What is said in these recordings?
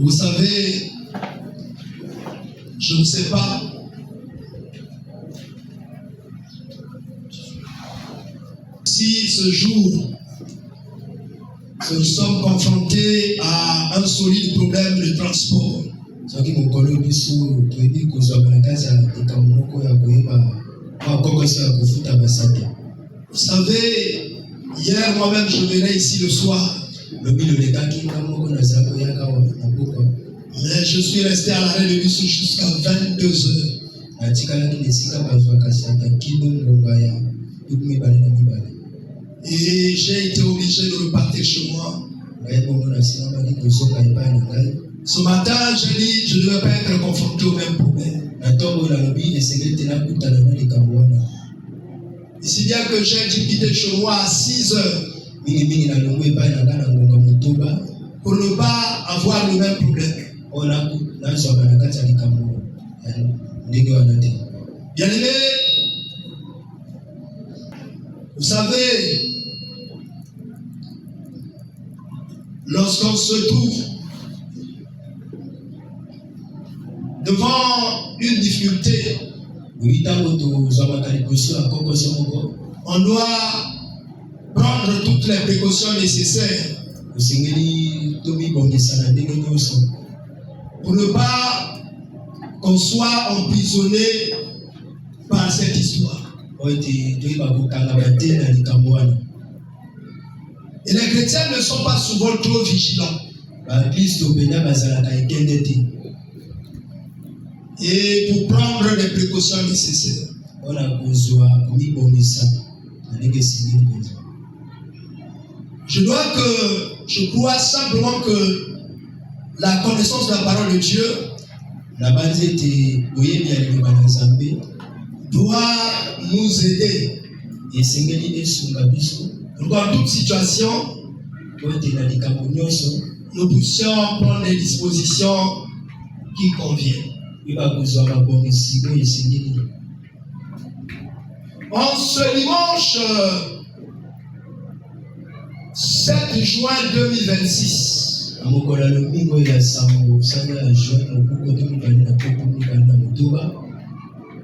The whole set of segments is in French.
Vous savez, je ne sais pas si ce jour nous sommes confrontés à un solide problème de transport. Vous savez, hier moi-même je venais ici le soir. Mais je suis resté à l'arrêt de bus jusqu'à 22h. Et j'ai été obligé de repartir chez moi. Ce matin, j'ai dit je ne devais pas être confronté au même problème. Si bien que j'ai dû quitter chez moi à 6h pour ne pas avoir le même problème. Bien aimé, vous savez, lorsqu'on se trouve devant une difficulté, on doit prendre toutes les précautions nécessaires pour ne pas qu'on soit emprisonné par cette histoire. Et les chrétiens ne sont pas souvent trop vigilants. Et pour prendre les précautions nécessaires. Je crois simplement que la connaissance de la parole de Dieu doit nous aider dans toute situation. Nous puissions prendre les dispositions qui conviennent. En ce dimanche 7 juin 2026,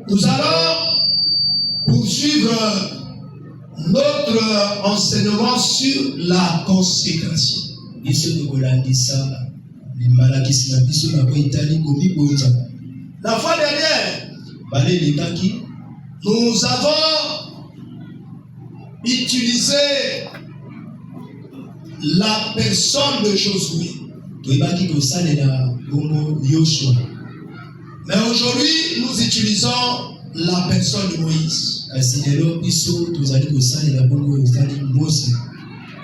nous allons poursuivre notre enseignement sur la consécration. La fois dernière, nous avons utilisé la personne de Josué. Mais aujourd'hui, nous utilisons la personne de Moïse.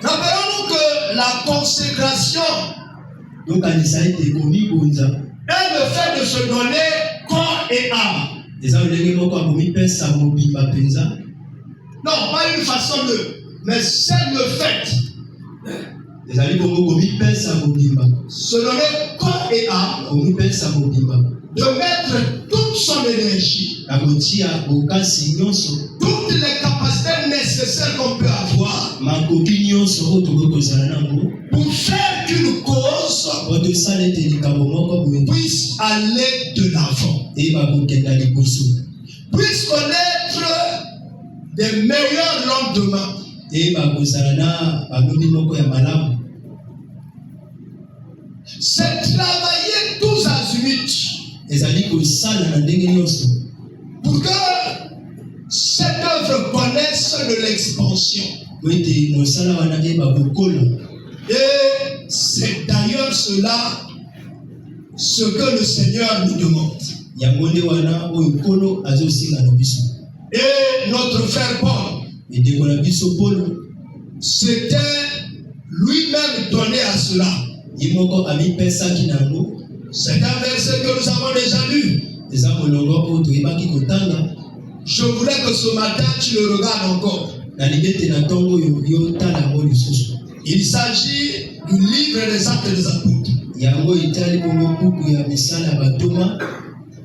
Rappelons-nous que la consécration est le fait de se donner corps et âme. Non, pas une façon de, mais c'est le fait. Se donner corps et âme, de mettre toute son énergie, toutes les capacités nécessaires qu'on peut avoir pour faire qu'une cause puisse aller de l'avant, puisse connaître des meilleurs lendemains. C'est travailler tous azimuts pour que cette œuvre connaisse de l'expansion. Et c'est d'ailleurs cela ce que le Seigneur nous demande. Et notre frère Paul s'était lui-même donné à cela. C'est un verset que nous avons déjà lu. Je voulais que ce matin tu le regardes encore. Il s'agit du livre des Actes des Apôtres.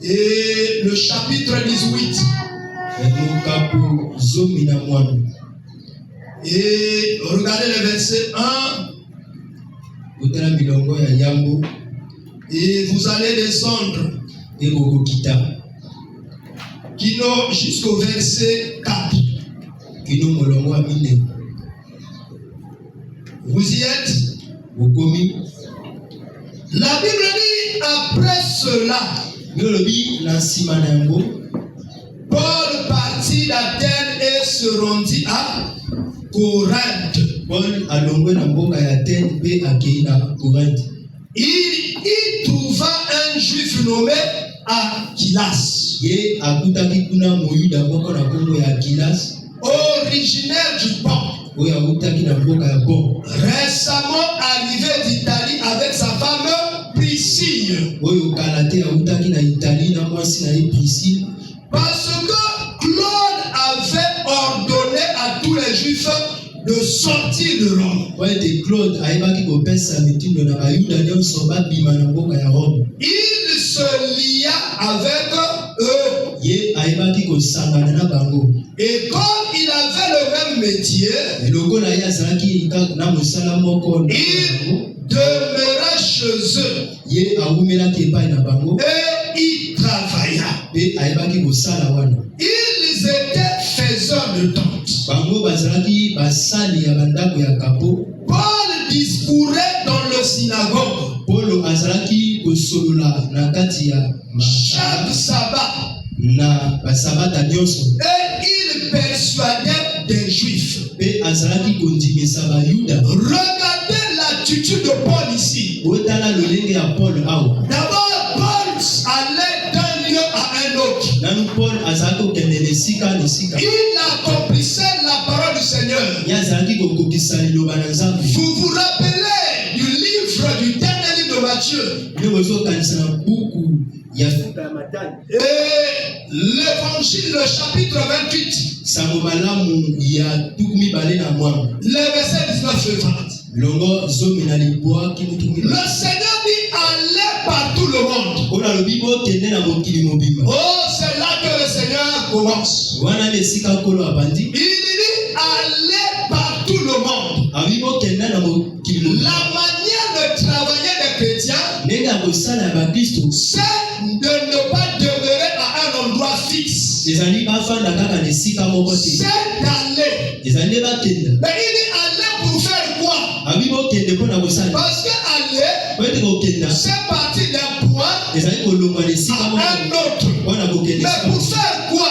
Et le chapitre 18. Et regardez le verset 1 Et vous allez descendre jusqu'au verset 4. Vous y êtes? La Bible dit après cela, Paul partit d'Athènes et se rendit à Corinthe. Il trouva un juif nommé Aquilas, originaire du Pont, récemment arrivé d'Italie avec sa femme Priscille. Parce que Claude avait ordonné à tous les juifs de sortir de Rome. Il se lia avec eux. Et comme il avait le même métier, il demeura chez eux. Et il travailla. Ils étaient faiseurs de tentes. Paul discourait dans le synagogue chaque sabbat. Et il persuadait des juifs. Regardez l'attitude de Paul ici. D'abord, Paul allait d'un lieu à un autre. Il accomplissait la parole du Seigneur. Vous vous rappelez du livre, du dernier livre de Matthieu. Et l'évangile, le chapitre 28. Le verset 19 et 20. Le Seigneur dit allez par tout le monde. Oh, c'est là que le Seigneur commence. Il dit allez par tout le monde. La manière de travailler des chrétiens, c'est de ne pas demeurer à un endroit fixe. C'est d'aller. Mais il dit allez pour faire quoi? Parce que aller, c'est partir d'un point à un autre. Mais pour faire quoi?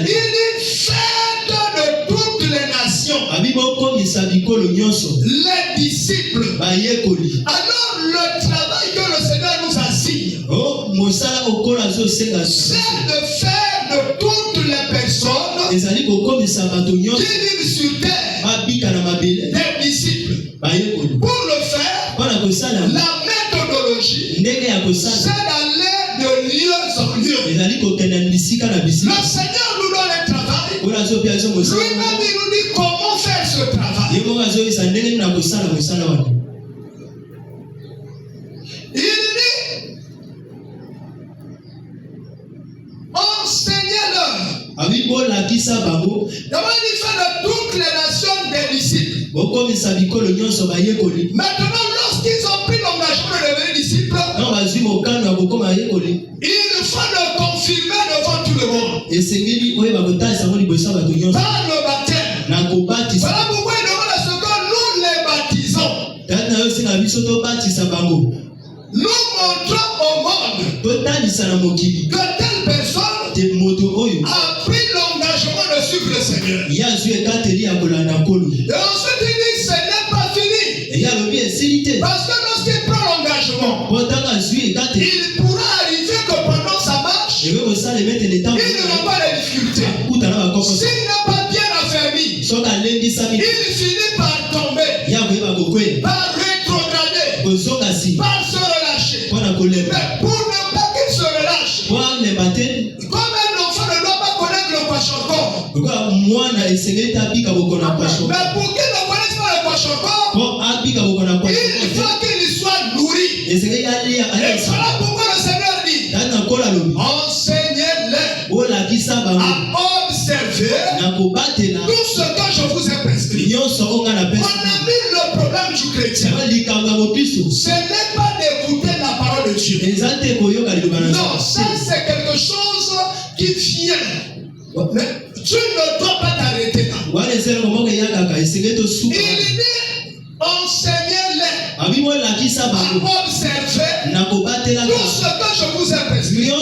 Il dit faites de toutes les nations les disciples. Alors le travail que le Seigneur nous assigne, c'est de faire de toutes les personnes qui vivent sur terre des disciples. Pour le faire, la méthodologie, c'est d'aller de lieu en lieu. Le Seigneur nous donne un travail. Lui-même il nous dit comment faire ce travail. Il dit enseignez-leur. D'abord il fait de toutes les nations des disciples. Maintenant lorsqu'ils ont pris l'engagement de devenir disciples, il faut le confirmer devant tout le monde par le baptême. Voilà pourquoi il demande à ce que nous les baptisons. Nous montrons au monde que telle personne a pris l'engagement de suivre le Seigneur. Et ensuite il dit ce n'est pas fini. Parce que lorsqu'il prend l'engagement, il pourra arriver que pendant sa marche, il n'aura pas de difficultés. S'il n'a pas bien affermi, il finit par tomber, par rétrograder, par se relâcher. Mais pour ne pas qu'il se relâche, comme un enfant ne doit pas connaître le kwashiorkor. Mais pour qu'il ne connaisse pas le kwashiorkor, il faut qu'il soit nourri. Et voilà pourquoi le Seigneur dit enseignez-les à observer tout ce que je vous ai prescrit. On a mis le problème du chrétien. Ce n'est pas d'écouter la parole de Il dit enseignez-les à observer tout ce que je vous ai prescrit. Le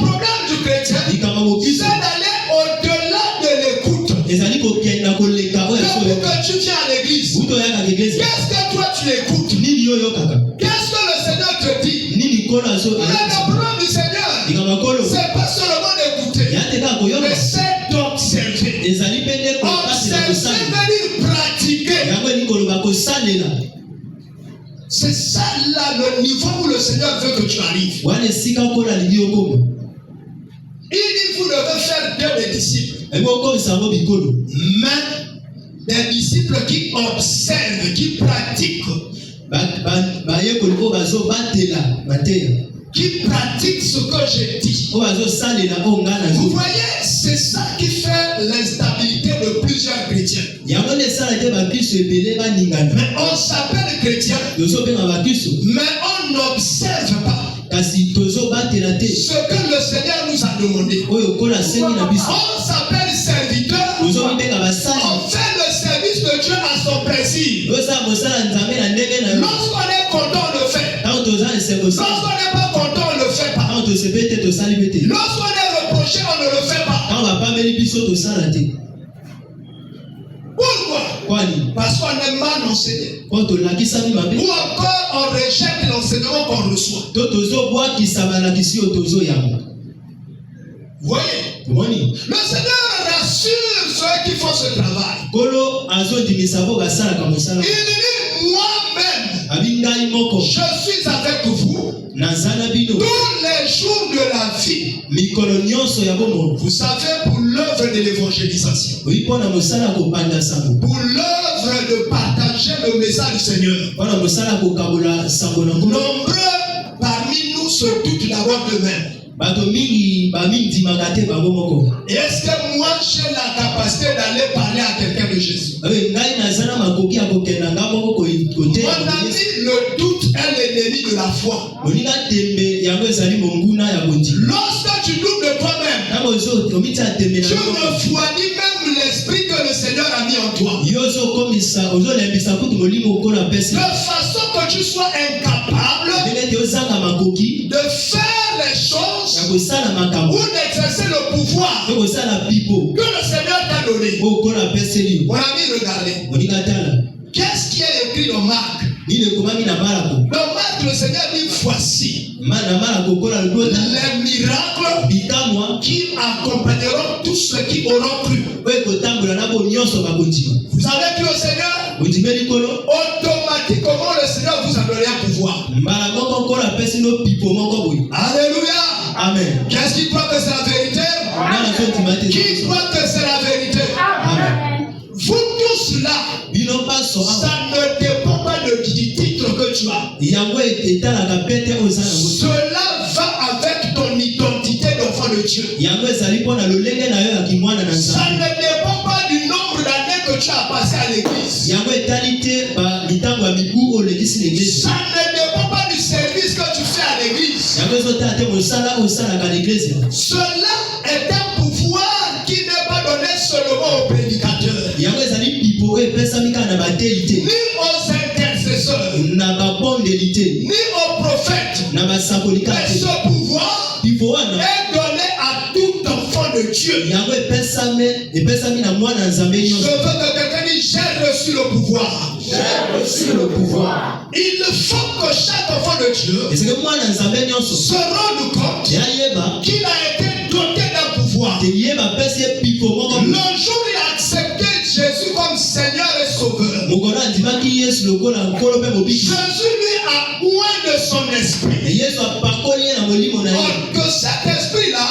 problème du chrétien, c'est d'aller au-delà de l'écoute. Depuis que tu viens à l'église, qu'est-ce que toi tu écoutes? Qu'est-ce que le Seigneur te dit? Mais le problème du Seigneur, c'est pas seulement d'écouter, mais c'est d'observer. Observer veut dire pratiquer. C'est ça là le niveau où le Seigneur veut que tu arrives. Il dit vous devez faire des disciples. Mais des disciples qui observent, qui pratiquent. Qui pratiquent ce que j'ai dit. Vous voyez, c'est ça qui fait l'instabilité de plusieurs chrétiens. Mais on s'appelle chrétien, mais on n'observe pas ce que le Seigneur nous a demandé. On s'appelle serviteur, on fait le service de Dieu à son principe. Lorsqu'on est content, on le fait. Lorsqu'on n'est pas content, on ne le fait pas. Lorsqu'on est reproché, on ne le fait pas. Pourquoi? Parce qu'on est mal enseigné. Ou encore on rejette l'enseignement qu'on reçoit. Vous voyez? Le Seigneur rassure ceux qui font ce travail. Il dit moi-même, je suis avec vous tous les jours de la vie. Vous savez, pour l'œuvre de l'évangélisation, pour l'œuvre de partager le message du Seigneur, nombreux parmi nous se doutent d'abord d'eux-mêmes. Est-ce que moi j'ai la capacité d'aller parler à quelqu'un de Jésus? Mon ami, le doute est l'ennemi de la foi. Lorsque tu doutes de toi-même, tu refroidis même l'esprit que le Seigneur a mis en toi. De façon que tu sois incapable de faire les choses ou d'exercer le pouvoir que le Seigneur t'a donné. Mon ami, regardez. Qu'est-ce qui est écrit dans Marc? Dans Marc, le Seigneur dit voici les miracles qui accompagneront tous ceux qui auront cru. Vous avez cru au Seigneur? Automatiquement, le Seigneur vous a donné un pouvoir. Alléluia. Amen. Qu'est-ce qui croit que c'est la vérité? Amen. Qui croit que c'est la vérité? Amen. Vous tous là, ça ne dépend pas du titre que tu as. Cela va avec ton identité d'enfant de Dieu. Ça ne dépend pas du nombre d'années que tu as passé à l'église. Ça ne dépend pas du service que tu fais à l'église. Cela est un pouvoir qui n'est pas donné seulement aux prédicateurs, ni aux intercesseurs, ni aux prophètes. Mais ce pouvoir est donné à tout enfant de Dieu. Je veux que quelqu'un dise j'ai reçu le pouvoir. Il faut que chaque enfant de Dieu se rende compte qu'il a été doté d'un pouvoir. Le jour où il a accepté Jésus comme Seigneur et Sauveur, Jésus lui a oint de son esprit. Que cet esprit-là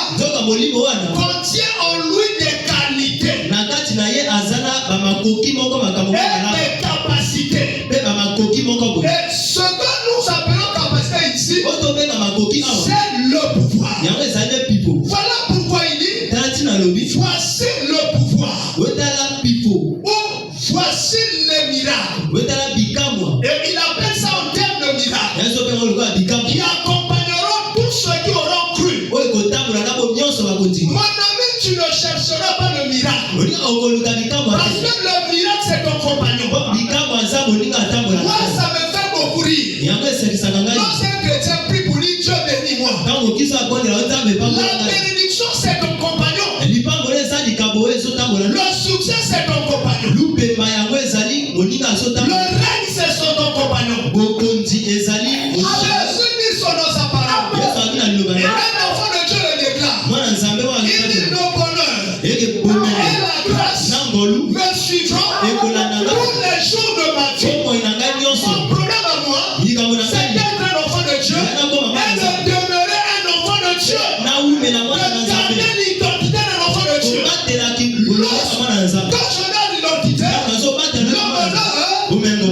contient en lui des qualités et des capacités. Et ce que nous appelons capacité ici, c'est le pouvoir. Voilà pourquoi il dit voici le pouvoir. Ou voici les miracles. Et il appelle ça en termes de miracles qui accompagneront tous ceux qui auront cru. Mon ami, tu ne chercheras pas le miracle, parce que le miracle c'est ton compagnon.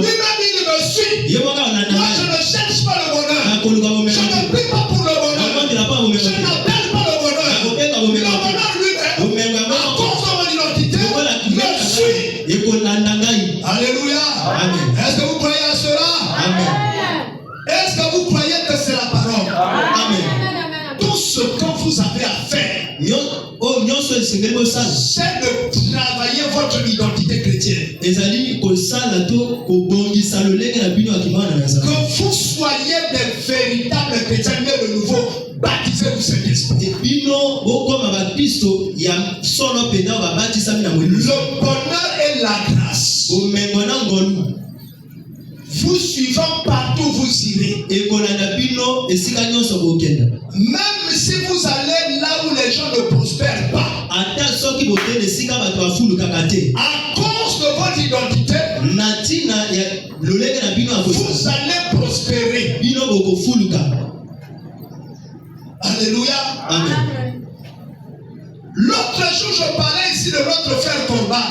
Lui-même, il me suit. Moi, je ne cherche pas le bonheur. Je ne prie pas pour le bonheur. Je n'appelle pas le bonheur. Le bonheur lui-même, à cause de mon identité, me suit. Alléluia. Amen. Est-ce que vous croyez à cela? Amen. Est-ce que vous croyez que c'est la parole? Amen. Tout ce que vous avez à faire, c'est de travailler votre identité chrétienne. Que vous soyez des véritables chrétiens, mais de nouveau baptisés du Saint-Esprit. Le bonheur et la grâce vous suivant partout où vous irez. Même si vous allez là où les gens ne prospèrent pas, à cause de votre identité, vous allez prospérer. Alléluia. Amen. L'autre jour, je parlais ici de notre frère Corban.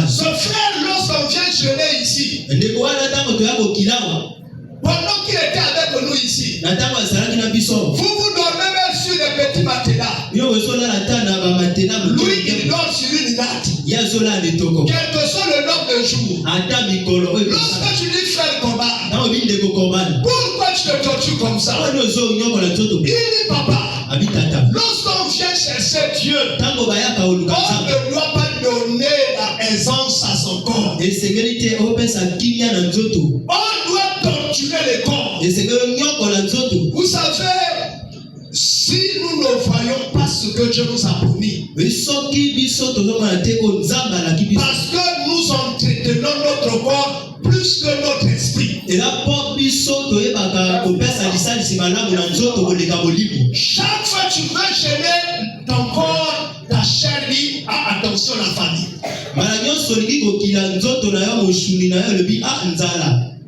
Ce frère, lorsqu'on vient jeûner ici, pendant qu'il était avec nous ici, vous vous dormez même sur des petits matelas. Lui, il dort sur une natte. Quel que soit le nombre de jours. Lorsque tu dis frère Corban, pourquoi tu te tortures comme ça? Il dit papa, lorsqu'on vient chercher Dieu, on ne doit pas donner la aisance à son corps. On doit torturer les corps. Vous savez, si nous ne voyons pas ce que Dieu nous a promis, parce que nous entretenons notre corps plus que notre esprit. Chaque fois que tu veux gêner ton corps, ta chair dit attention la famille.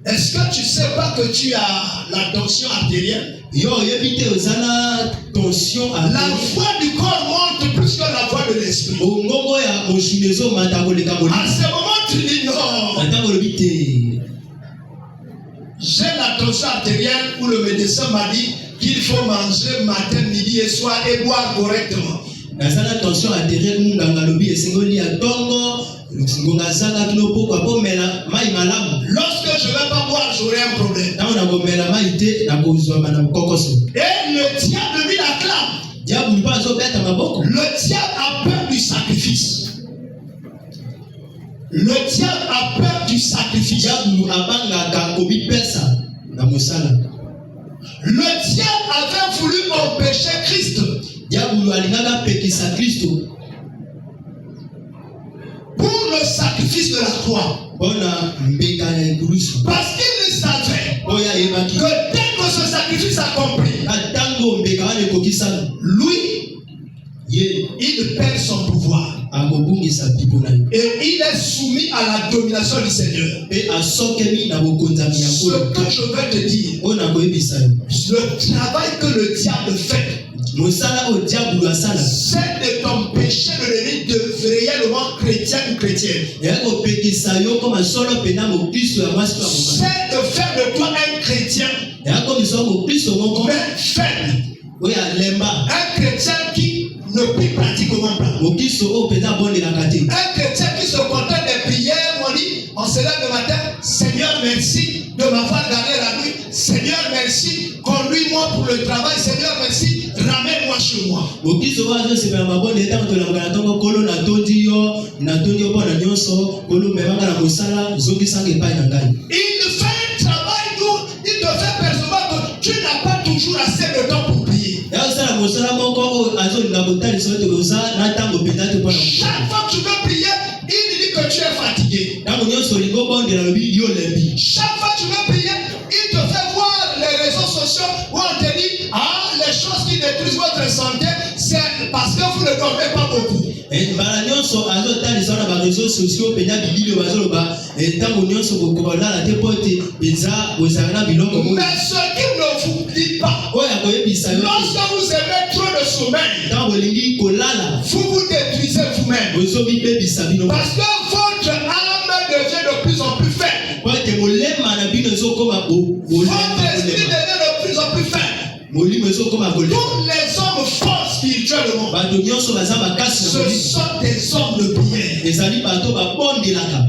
Est-ce que tu ne sais pas que tu as la tension artérielle? La voix du corps monte plus que la voix de l'esprit. À ce moment, tu dis non. J'ai la tension artérielle où le médecin m'a dit qu'il faut manger matin, midi et soir et boire correctement. Lorsque je ne vais pas boire, j'aurai un problème. Et le diable lui l'acclame. Le diable a peur du sacrifice. Le diable a peur du sacrifice. Le diable avait voulu empêcher Christ. Pour le sacrifice de la croix. Parce qu'il savait que dès que ce sacrifice accompli, lui, il perd son pouvoir. Et il est soumis à la domination du Seigneur. Ce que je veux te dire, le travail que le diable fait, c'est de t'empêcher de devenir réellement chrétien ou chrétienne. C'est de faire de toi un chrétien, mais faible. Un chrétien qui ne prie pratiquement pas. Un chrétien qui se contente des prières, on se lève le matin, Seigneur merci de m'avoir gardé la nuit, Seigneur merci, conduis-moi pour le travail, Seigneur merci, ramène-moi chez moi. Il fait un travail où il te fait percevoir que tu n'as pas toujours assez de temps pour prier. Chaque fois que tu veux prier, il dit que tu es fatigué. Chaque fois que tu veux prier, il te fait voir les réseaux sociaux où on te dit les choses qui détruisent votre santé, c'est parce que vous ne dormez pas beaucoup. Mais ce qu'il ne vous dit pas, lorsque vous aimez trop de sommeil, vous vous détruisez vous-même. Parce que votre Tous les hommes forts spirituellement, ce sont des hommes de prière.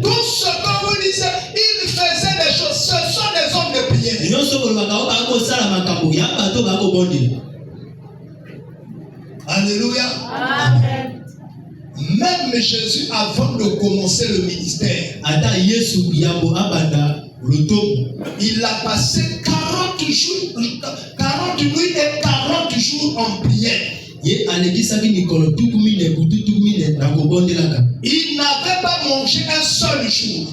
Tout ce que vous dites, ils faisaient des choses, ce sont des hommes de prière. Alléluia. Amen. Même Jésus, avant de commencer le ministère, il a passé 40 nuits et 40 jours en prière. Il n'avait pas mangé un seul jour.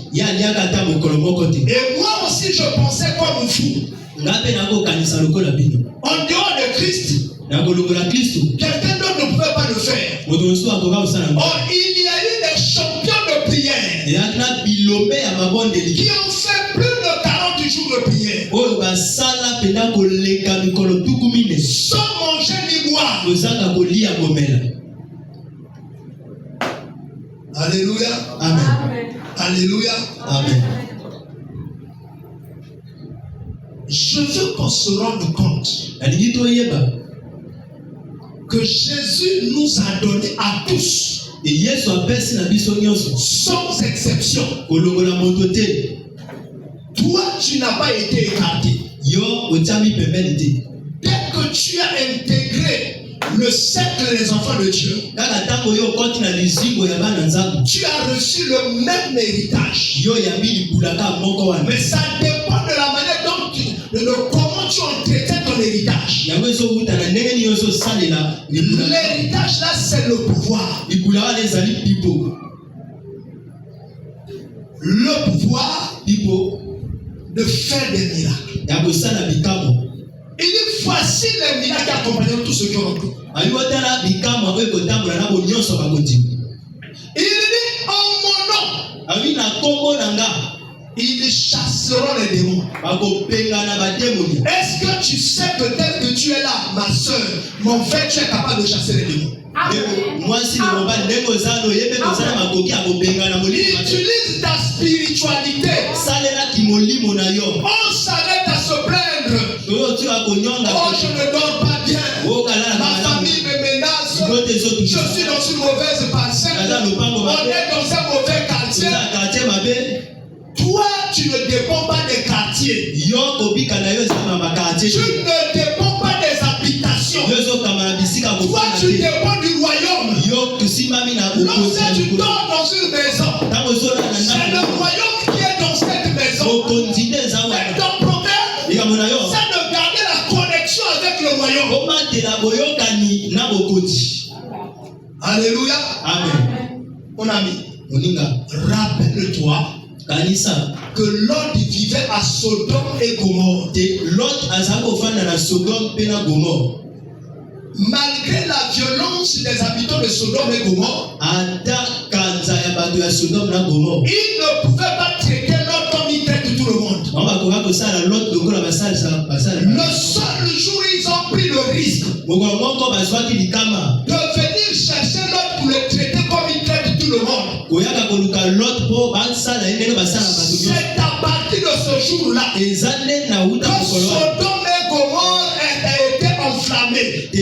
Et moi aussi, je pensais comme fou. En dehors de Christ, quelqu'un d'autre ne pouvait pas le faire. Oh, il y a eu des champions de prière qui ont fait plus de 40 jours de prière sans manger ni boire. Alléluia. Amen. Alléluia. Amen. Je veux qu'on se rende compte que Jésus nous a donné à tous, sans exception. Toi, tu n'as pas été écarté. Dès que tu as intégré le cercle des enfants de Dieu, tu as reçu le même héritage. Mais ça dépend de la manière dont de comment tu entretiens ton héritage. L'héritage là, c'est le pouvoir. Le pouvoir de faire des miracles. Il dit voici les miracles qui accompagnent tous ceux qui ont cru. Il dit en mon nom, ils chasseront les démons. Est-ce que tu sais peut-être que tu es là, ma soeur, mon frère, tu es capable de chasser les démons? Utilise ta spiritualité. On s'arrête à se plaindre. Oh, je ne dors pas bien. Ma famille me menace. Je suis dans une mauvaise parcelle. On est dans un mauvais quartier. Toi, tu ne dépends pas des quartiers. Tu ne dépends pas des habitations. Toi, tu dépends du royaume. Lorsque tu dors dans une maison, c'est le royaume qui est dans cette maison. Et ton problème, c'est de garder la connexion avec le royaume. Alléluia. Amen. Mon ami, rappelle-toi que Lot vivait à Sodome et Gomorrhe. Malgré la violence des habitants de Sodome et Gomorrhe, ils ne pouvaient pas traiter Lot comme ils traitent tout le monde. Le seul jour ils ont pris le risque de venir chercher Lot pour le traiter comme ils traitent tout le monde. C'est à partir de ce jour-là que Sodome et Gomorrhe a été enflammé. Tu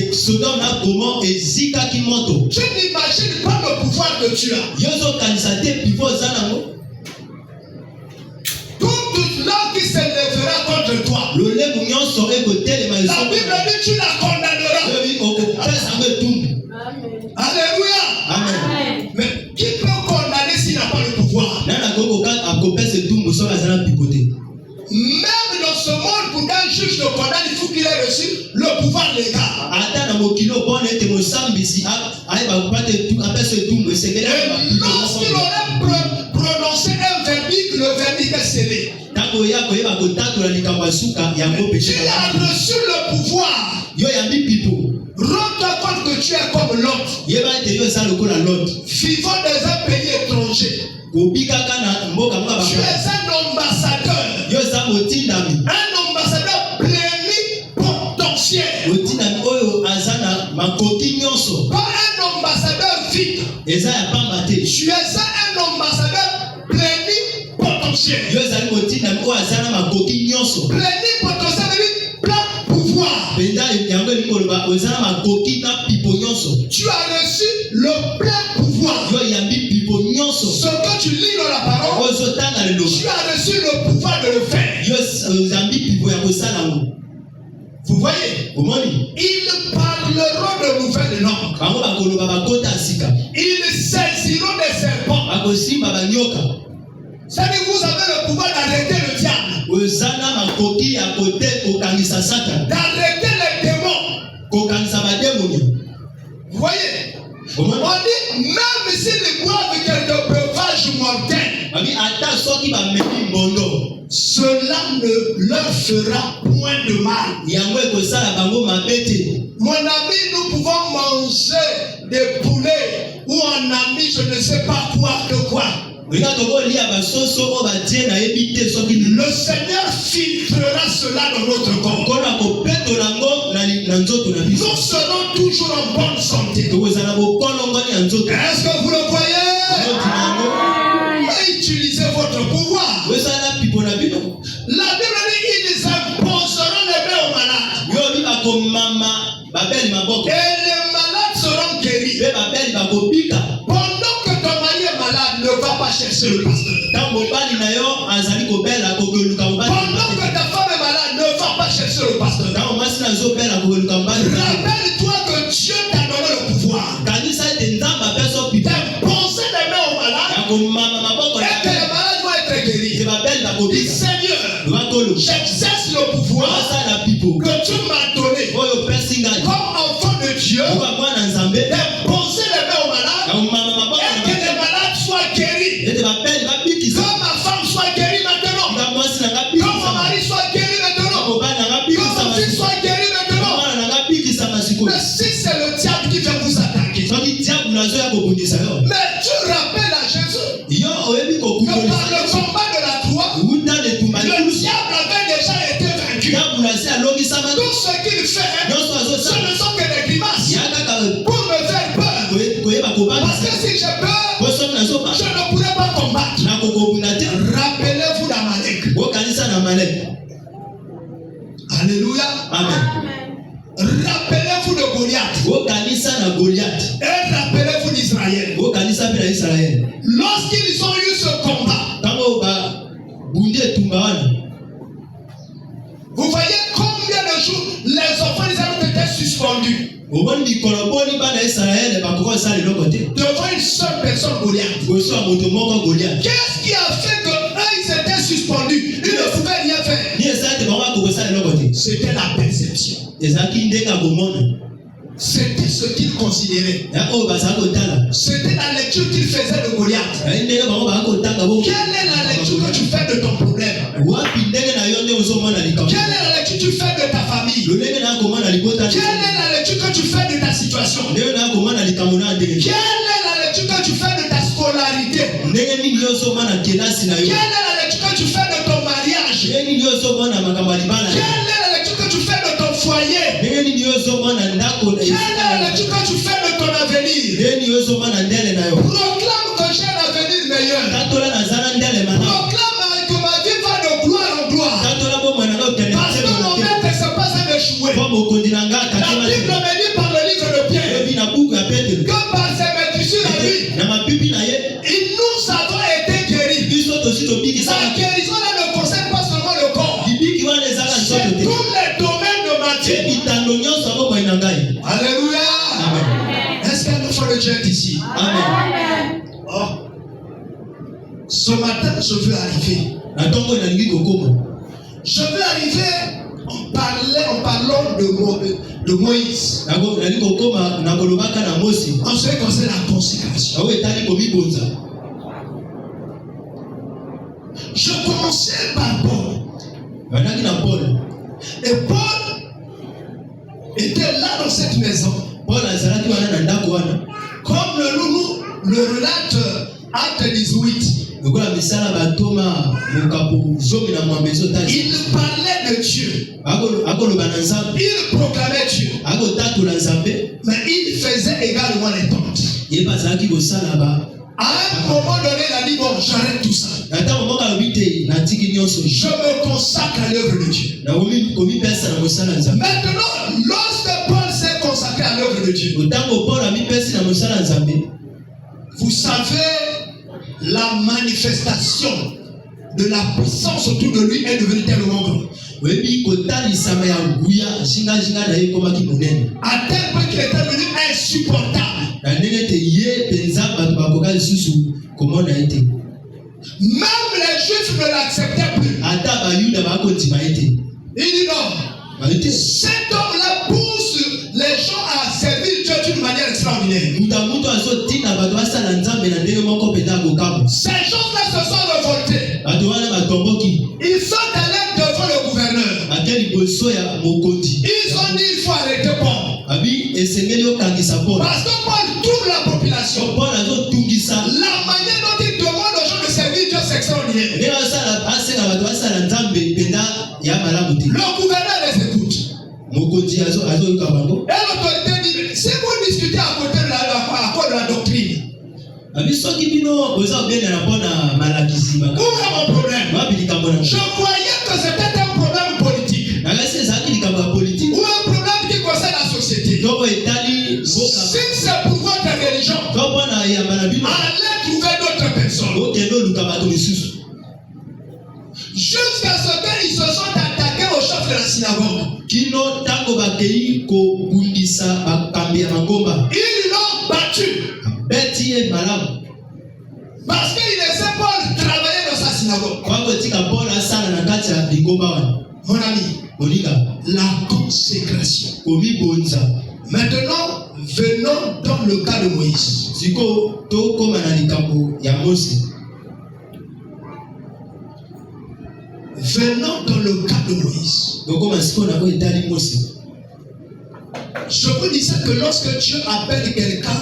n'imagines pas le pouvoir que tu as. Toute langue qui s'élèvera contre toi, la Bible dit tu la condamneras. Alléluia. Amen. Mais qui peut condamner s'il n'a pas le pouvoir? Même dans ce monde, pour qu'un juge le condamne, il faut qu'il ait reçu le pouvoir légal. Et lorsqu'il aurait prononcé un verdict, le verdict est scellé. Tu as reçu le pouvoir. Rends-toi compte que tu es comme l'autre. Vivant dans un pays étranger. Tu es un ambassadeur. Un ambassadeur plénipotentiaire. Pas un ambassadeur vide. Tu es un ambassadeur plénipotentiaire. Plénipotentiaire veut dire plein pouvoir. Tu as reçu le plein pouvoir. Ce que tu lis dans la parole, tu as reçu le pouvoir de le faire. Vous voyez? Ils parleront de nouvelles langues. Ils saisiront des serpents. C'est-à-dire que vous avez le pouvoir d'arrêter le diable. D'arrêter les démons. Vous voyez? On dit, même s'ils boivent quelques breuvages mortels, cela ne leur fera point de mal. Mon ami, nous pouvons manger des poulets ou un ami, je ne sais pas quoi. Le Seigneur filtrera cela dans notre corps. Nous serons toujours en bonne santé. Est-ce que vous le voyez? Utilisez votre pouvoir. La Bible dit ils imposeront les mains aux malades. Et les malades seront guéris. Pendant que ton mari est malade, ne va pas chercher le pasteur. Pendant que ta femme est malade, ne va pas chercher le pasteur. Rappelle-toi que Dieu t'a donné le pouvoir d'imposer les mains aux malades et que les malades vont être guéris. Dis Seigneur, j'exerce le pouvoir que tu m'as donné comme enfant de Dieu d'imposer les mains aux malades et que les malades soient guéris. Que ma femme soit guérie maintenant. Que mon mari soit guéri maintenant. Que mon fils soit guéri maintenant. Mais si c'est le diable qui vient vous attaquer, mais tu rappelles à Jésus que par le combat de la croix, le diable avait déjà été vaincu. Tout ce qu'il fait, ce ne sont que des grimaces pour me faire peur. Parce que si j'ai peur, je ne pourrais pas combattre. Rappelez-vous d'Amalek. Alléluia. Amen. Rappelez-vous de Goliath. Et rappelez-vous d'Israël. Lorsqu'ils ont eu ce combat, vous voyez combien de jours les enfants d'Israël ont été suspendus devant une seule personne, Goliath. Qu'est-ce qui a fait qu'eux ils étaient suspendus? Ils ne pouvaient rien faire. C'était la perception. C'était ce qu'ils considéraient. C'était la lecture qu'ils faisaient de Goliath. Quelle est la lecture que tu fais de ton problème? Quelle est la lecture que tu fais de ta famille? Quelle est la lecture que tu fais de ta situation? Quelle est la lecture que tu fais de ta scolarité? Quelle est la lecture que tu fais de ton mariage? Quelle est la lecture que tu fais de ton foyer? Quelle est la lecture que tu fais de ton avenir? Proclame que j'ai un avenir meilleur. Proclame que ma vie va de gloire en gloire. Parce que mon maître ne s'est pas échoué. La Bible me dit par le livre de Pierre que par ses maîtrises la vie, nous avons été guéris. Sa guérison ne concerne pas seulement le corps. C'est tous les domaines de ma vie. Alléluia. Est-ce qu'il y a une foi de Dieu ici? Amen. Oh. Ce matin, je veux arriver. Je veux arriver en parlant de Moïse. En ce qui concerne la consécration. Je commençais par Paul. Et Paul était là dans cette maison. Comme le relate Acte 18. Il parlait de Dieu. Il proclamait Dieu. Mais il faisait également les tentes. À un moment donné, il a dit bon, j'arrête tout ça. Je me consacre à l'œuvre de Dieu. Maintenant, lorsque Paul s'est consacré à l'œuvre de Dieu, vous savez, la manifestation de la puissance autour de lui est devenue tellement grande. À tel point qu'il est devenu insupportable. Même les Juifs ne l'acceptaient plus. Il dit non. Cet homme-là pousse les gens à servir Dieu d'une manière extraordinaire. Ces gens-là se sont révoltés. Ils sont allés devant le gouverneur. Ils ont dit il faut arrêter Paul. Parce que Paul tourne la population. La manière dont il demande aux gens de servir Dieu, c'est extraordinaire. Le gouverneur les écoute. Et l'autorité dit, si vous discutez à côté de la doctrine, où est mon problème? Je croyais que c'était un problème politique. Ou un problème qui concerne la société. Si c'est pour votre religion, allez trouver d'autres personnes. Jusqu'à ce qu'ils se sont attaqués au chef de la synagogue. Ils l'ont battu. Parce qu'il laissait Paul travailler dans sa synagogue. Mon ami, la consécration. Maintenant, venons dans le cas de Moïse. Venons dans le cas de Moïse. Je vous disais que lorsque Dieu appelle quelqu'un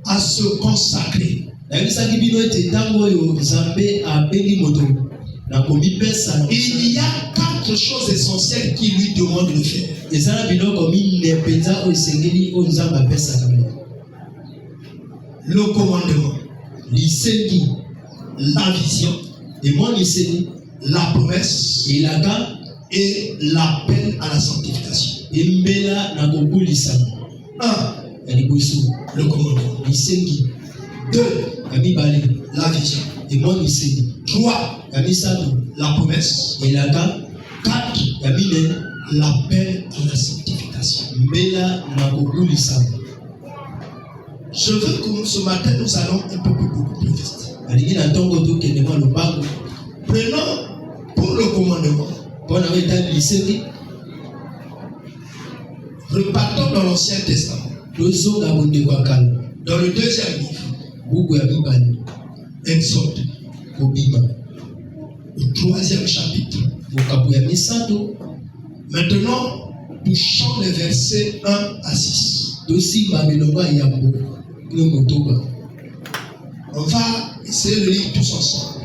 à se consacrer, il y a 4 choses essentielles qui lui demandent de faire. Le commandement, la vision, la promesse et l'appel à la sanctification. 1. Le commandement. 2. La vision. 3. La promesse. 4. L'appel à la sanctification. Je veux que ce matin nous allons un peu beaucoup plus vite. Prenons pour le commandement. Repartons dans l'Ancien Testament. Dans le 2e livre. Exode. Au 3e chapitre. Maintenant, touchons les versets 1 à 6. On va essayer de lire tous ensemble.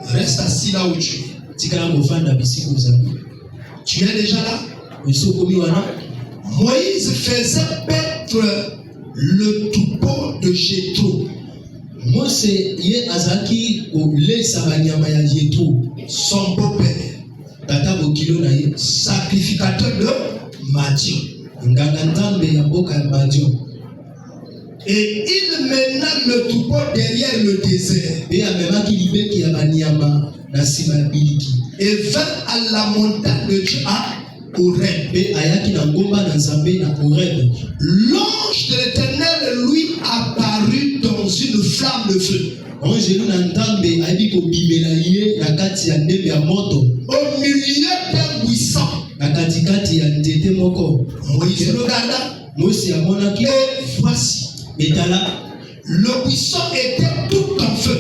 Reste assis là où tu es. Tu es déjà là? Moïse faisait paître le troupeau de Jéthro. Son beau-père, sacrificateur de Madian. Et il mena le troupeau derrière le désert. Et vint à la montagne de Dieu à Horeb. L'ange de l'Éternel lui apparut dans une flamme de feu. Au milieu d'un buisson. Moïse regarda. Et voici. Le buisson était tout en feu.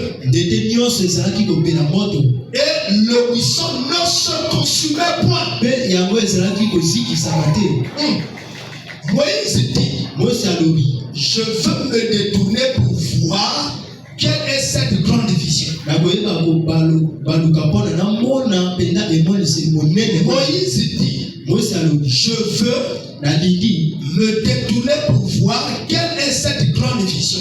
Et le buisson ne se consumait point. Moïse dit, je veux me détourner pour voir quelle est cette grande vision. Moïse dit, je veux me détourner pour voir quelle est cette grande vision.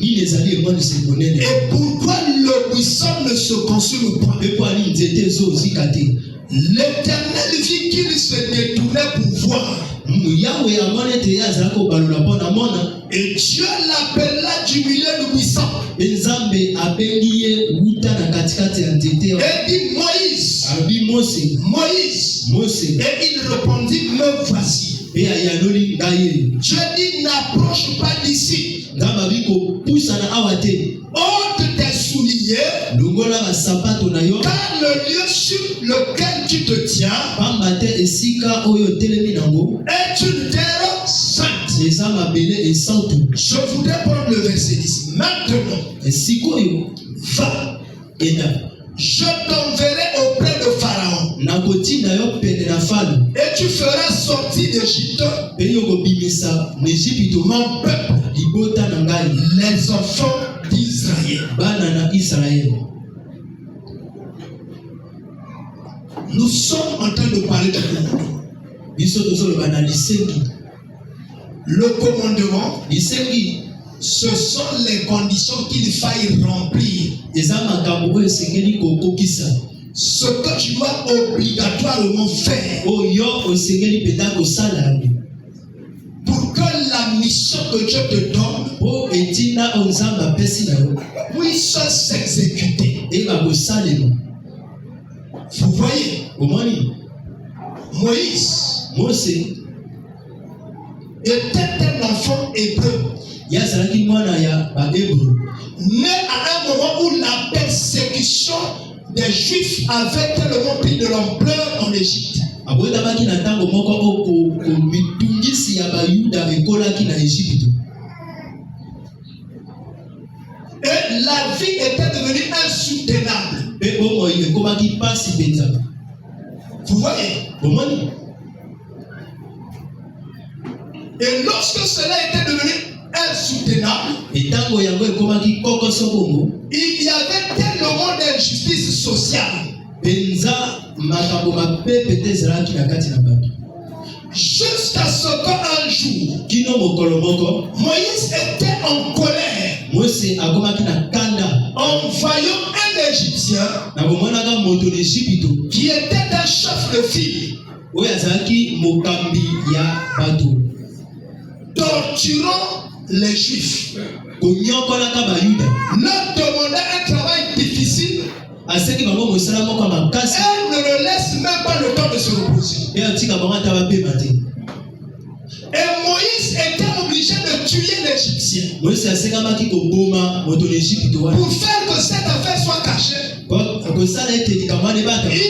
ni les alliés moi ne se connaissent. Et pourquoi le buisson ne se consume point? L'Éternel vit qu'il se détournait pour voir. Et Dieu l'appela du milieu du buisson. Et dit Moïse. Moïse. Et il répondit, me voici. Dieu dit, n'approche pas d'ici. Ôte tes souliers, car le lieu sur lequel tu te tiens est une terre sainte. Je voudrais prendre le verset 10. Maintenant, va, je t'enverrai auprès de Pharaon, et tu feras sortir d'Égypte mon peuple, les enfants d'Israël. Nous sommes en train de parler de commandement. Le commandement, ce sont les conditions qu'il faille remplir. Ce que tu dois obligatoirement faire pour que la mission que Dieu te donne puisse s'exécuter. Vous voyez, Moïse était un enfant hébreu, né à un moment où la persécution des Juifs avait tellement pris de l'ampleur en Égypte. Et la vie était devenue insoutenable. Vous voyez? Et lorsque cela était devenu insoutenable, il y avait tellement d'injustice sociale. Jusqu'à ce qu'un jour, Moïse était en colère en voyant un Égyptien qui était un chef de file, torturant les Juifs, leur demandant un travail difficile. Elle ne le laisse même pas le temps de se reposer. Et Moïse était obligé de tuer l'Égyptien pour faire que cette affaire soit cachée. Il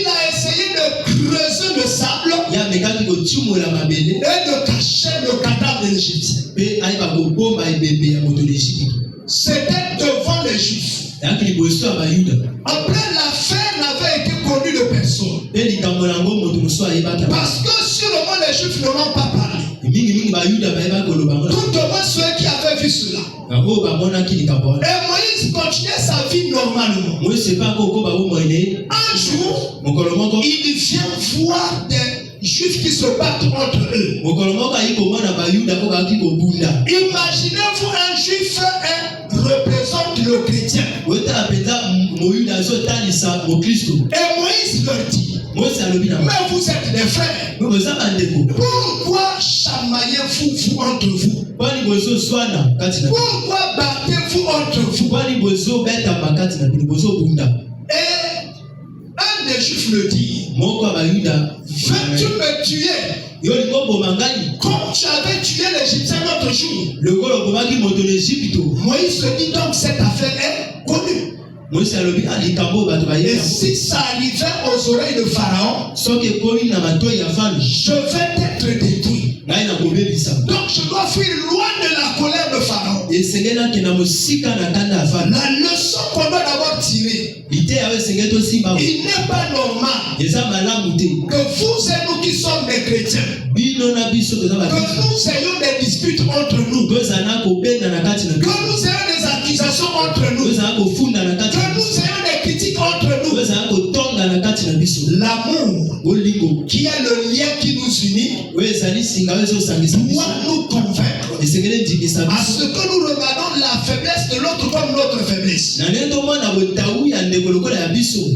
a essayé de creuser le sable et de cacher le cadavre de l'Égyptien. C'était devant les Juifs. Après, l'affaire n'avait été connue de personne. Parce que sûrement les Juifs ne l'ont pas parlé. Tout au moins ceux qui avaient vu cela. Et Moïse continuait sa vie normalement. Un jour, il vient voir des Juifs qui se battent entre eux. Imaginez-vous un Juif représente le chrétien. Et Moïse leur dit, mais vous êtes des frères. Pourquoi chamaillez-vous entre vous? Pourquoi battez-vous entre vous? Et un des Juifs le dit, veux-tu me tuer comme tu avais tué l'Égyptien l'autre jour? Moïse se dit donc cette affaire est connue. Et si ça arrivait aux oreilles de Pharaon, je vais être détruit. Donc je dois fuir loin de la colère de Pharaon. La leçon qu'on doit d'abord tirer, il n'est pas normal que vous et nous qui sommes des chrétiens, que nous ayons des disputes entre nous, que nous ayons des accusations entre nous, que nous ayons des critiques entre nous. L'amour, qui est le lien qui nous unit, doit nous convaincre à ce que nous regardons la faiblesse de l'autre montre comme notre faiblesse.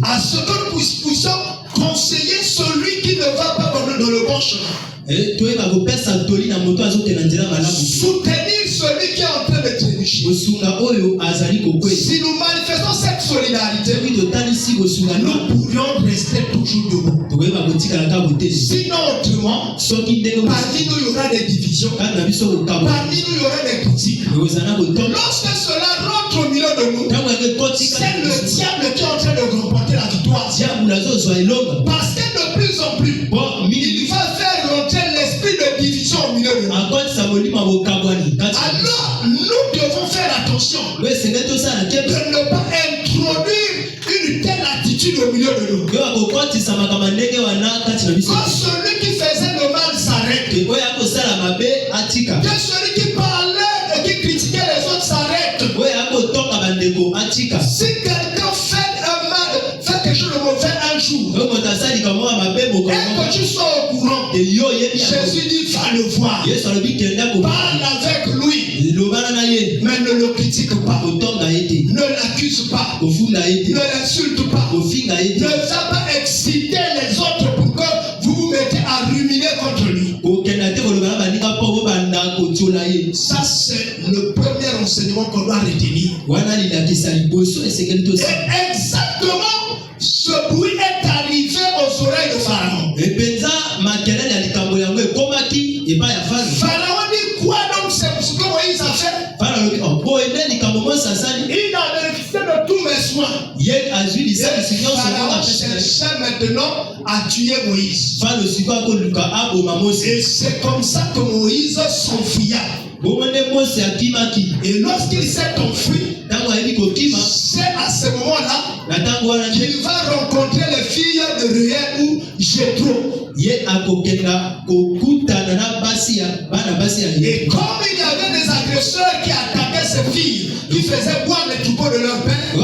À ce que nous puissions conseiller celui qui ne va pas dans le bon chemin. Soutenir celui qui est en train de trébucher. Si nous manifestons cette solidarité, nous pourrions rester toujours debout. Sinon, autrement, parmi nous il y aura des divisions, parmi nous il y aura des critiques. Lorsque cela rentre au milieu de nous, c'est le diable qui est en train de remporter la victoire. Parce que de plus en plus, il va faire rentrer l'esprit de division au milieu de nous. Alors, nous devons faire attention de ne pas introduire une telle attitude au milieu de nous. Quand celui qui faisait le mal s'arrête, que celui qui parlait et qui critiquait les autres s'arrête. Si quelqu'un fait un mal, fait quelque chose de mauvais un jour, et que tu sois au courant, Jésus dit va le voir, parle avec lui, mais ne le critique pas, ne l'accuse pas, ne l'insulte pas, ne va pas exciter les autres pour que vous vous mettez à ruminer contre lui. Ça c'est le premier enseignement qu'on doit retenir. Et exactement ce bruit est arrivé aux oreilles de Pharaon. Pharaon dit quoi donc c'est ce que Moïse a fait? Il a bénéficié de tous mes soins. Pharaon cherchait maintenant à tuer Moïse. Et c'est comme ça que Moïse s'enfuya. Et lorsqu'il s'est enfui, c'est à ce moment-là qu'il va rencontrer les filles de Reuel ou Jéthro. Et comme il y avait des agresseurs qui attaquaient ces filles, qui faisaient boire les troupeaux de leur père,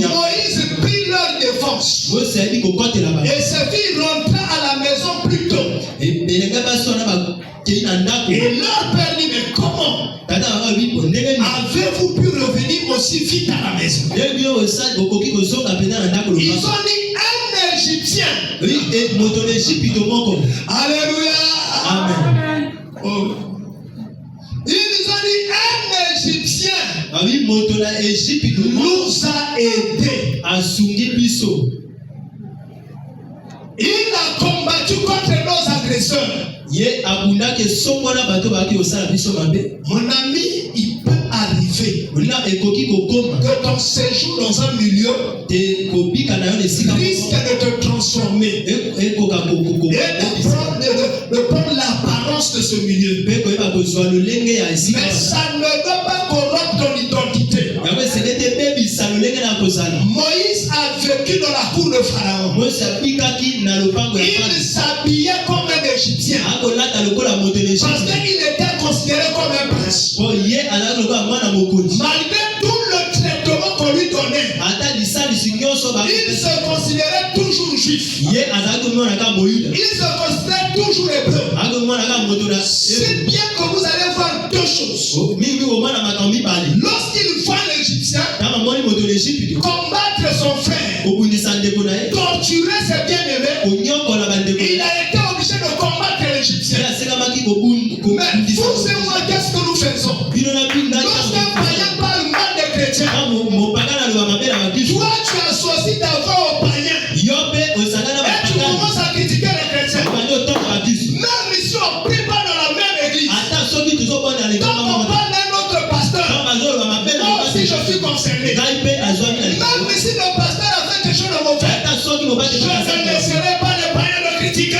Moïse prit leur défense. Et ces filles rentraient à la maison plus tôt. Et leur père dit, mais comment avez-vous pu revenir aussi vite à la maison? Ils ont dit un Égyptien. Alléluia. Amen. Oh. Ils ont dit un Égyptien nous a aidés. Il a combattu contre nos agresseurs. Mon ami, il peut arriver que ton séjour dans un milieu risque de te transformer et de prendre l'apparence de ce milieu. Mais ça ne doit pas corrompre ton identité. Moïse a vécu dans la cour de Pharaon. Il s'habillait comme un Égyptien parce qu'il était considéré comme un prince. Malgré tout le traitement qu'on lui donnait, il se considérait toujours juif. Il se considérait toujours hébreu. C'est bien que vous allez voir deux choses. Lorsqu'il voit l'Égyptien combattre son frère, torturer ses bien-aimés, il a été obligé de combattre l'Égyptien. Mais vous et moi, qu'est-ce que nous faisons? Lorsqu'un païen parle mal des chrétiens, toi tu associes ta voix aux païens et tu commences à critiquer les chrétiens. Même si on ne prie pas dans la même église, quand on parle d'un autre pasteur, moi aussi je suis concerné. Même si le pasteur a fait quelque chose de mauvais, je ne laisserai pas les païens le critiquer.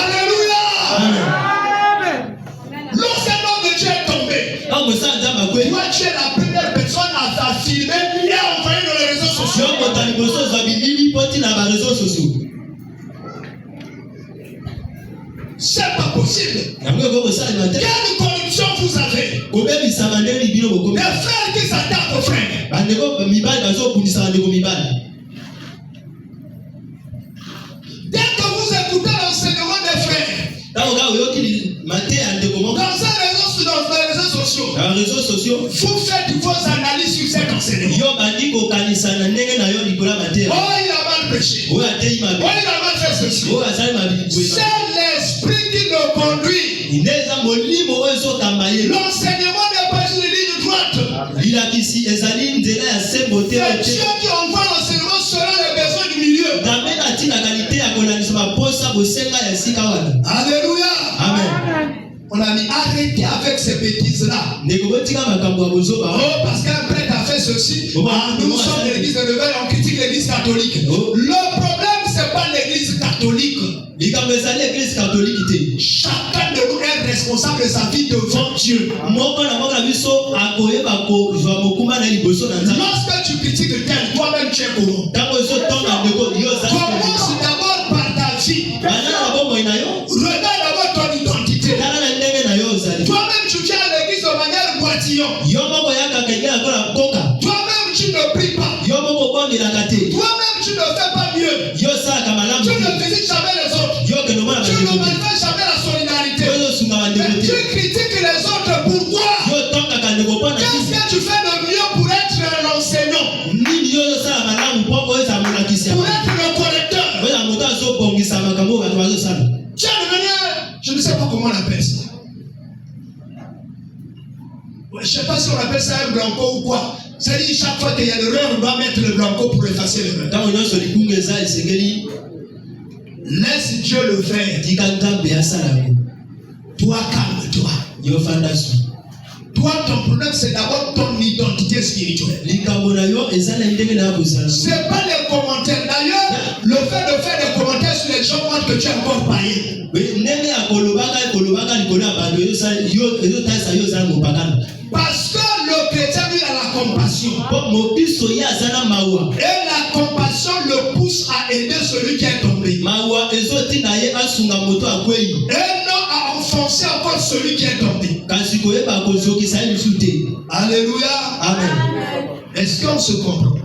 Alléluia. Lorsqu'un homme de Dieu est tombé, toi tu es la première personne à filmer et à envoyer dans les réseaux sociaux. C'est pas possible. Quelle corruption vous avez? Des frères qui s'attaquent aux frères. Dès que vous écoutez l'enseignement des frères, dans les réseaux les réseaux sociaux, vous faites vos analyses sur cet enseignement. Oh, il a mal péché. Oh, il a mal fait ceci. C'est l'esprit qui le conduit. L'enseignement n'est pas sur les lignes droites. C'est Dieu qui envoie l'enseignement selon les besoins du milieu. Alléluia. Amen. On a dit arrêtez avec ces bêtises-là. Oh, parce qu'un prêtre a fait ceci. Nous sommes l'église de Réveil, on critique l'église catholique. Le problème, ce n'est pas l'église catholique. Chacun de nous est responsable de sa vie devant Dieu. Lorsque tu critiques quelqu'un, toi-même tu es comment? Commence d'abord par ta vie. Regarde d'abord ton identité. Toi-même tu viens à l'église de manière boitillon. Toi-même tu ne pries pas. Toi-même tu ne fais pas mieux. Tu ne visites jamais les autres. Tu ne manifestes jamais la solidarité. Mais tu critiques les autres. Pourquoi? Qu'est-ce que tu fais de mieux pour être l'enseignant? Pour être le correcteur? Tu as devenu, je ne sais pas comment on appelle ça. Je ne sais pas si on appelle ça un blanco ou quoi. C'est-à-dire chaque fois qu'il y a l'erreur, on doit mettre le blanco pour effacer l'erreur. Laisse Dieu le faire. Toi, calme-toi. Toi, ton problème, c'est d'abord ton identité spirituelle. Ce n'est pas les commentaires. D'ailleurs, le fait de faire des commentaires sur les gens montre que tu es encore païen. Parce que le chrétien, lui, a la compassion. Et la compassion le pousse à aider celui qui est tombé. Et non à enfoncer encore celui qui est tombé. Alléluia. Amen. Est-ce qu'on se comprend?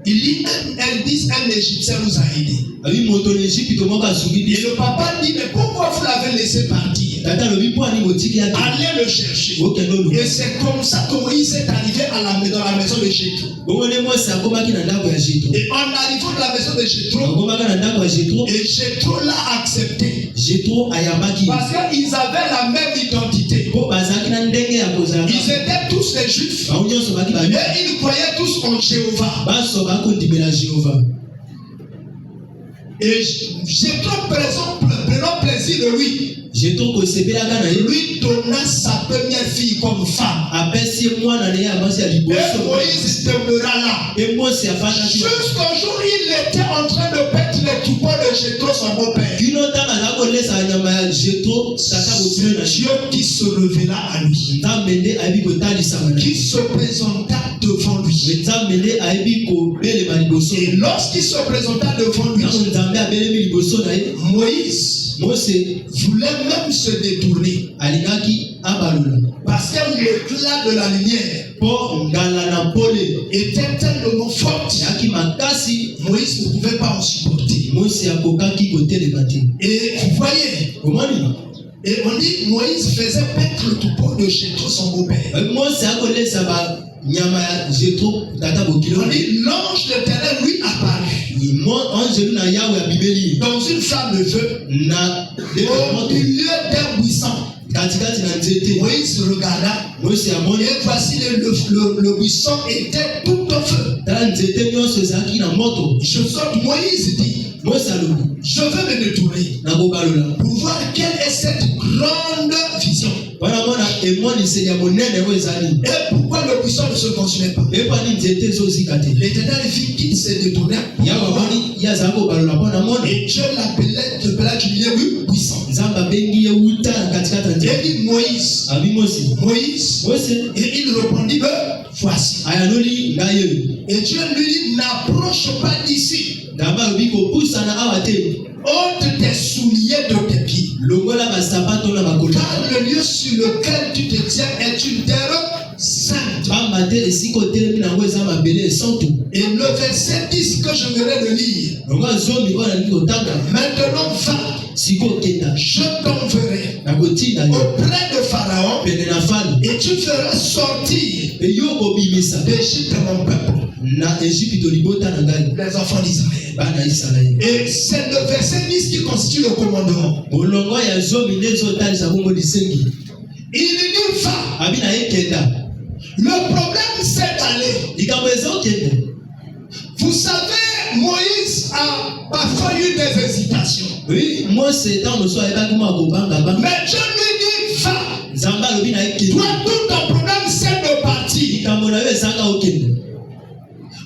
Il dit, elles disent, un Égyptien nous a aidés. Et le papa dit, mais pourquoi vous l'avez laissé partir? Allez le chercher. Et c'est comme ça que Moïse est arrivé dans la maison de Jéthro. Et en arrivant dans la maison de Jéthro, et Jéthro l'a accepté. Parce qu'ils avaient la même identité. Ils étaient tous des Juifs. Et ils croyaient tous en Jéhovah. Et Jéthro prenant plaisir de lui. Lui donna sa première fille comme femme. Et Moïse demeura là. Jusqu'au jour où il était en train de paître les troupeaux de Jéthro, son beau-père. Dieu qui se révéla à lui. Qui se présenta devant lui. Et lorsqu'il se présenta devant lui, Moïse voulait même se détourner. Parce que l'éclat de la lumière était tellement fort. Moïse ne pouvait pas en supporter. Et vous voyez, et on dit Moïse faisait paître le troupeau de Jéthro, son beau-père. On dit l'ange de l'Éternel lui apparut dans une flamme de feu au milieu d'un buisson. Moïse regarda et voici le buisson était tout en feu. Moïse dit, je veux me détourner pour voir quelle est cette grande vision. Et pourquoi le buisson ne se consumait pas? L'Éternel vit qu'il s'est détourné. Et Dieu l'appelait du milieu du buisson. Et dit Moïse. Et il répondit, voici. Et Dieu lui dit, n'approche pas d'ici. Ôte tes souliers de tes pieds. Car le lieu sur lequel tu te tiens est une terre sainte. Et le verset 10 que je venais de lire. Maintenant va, je t'enverrai auprès de Pharaon et tu feras sortir d'Égypte mon peuple, les enfants d'Israël. Et c'est le verset 10 qui constitue le commandement. Il dit va. Le problème s'est allé. Vous savez, Moïse a parfois eu des hésitations. Oui, moi c'est dans le soir. Mais Dieu lui dit va. Toi, tout ton problème c'est de partir.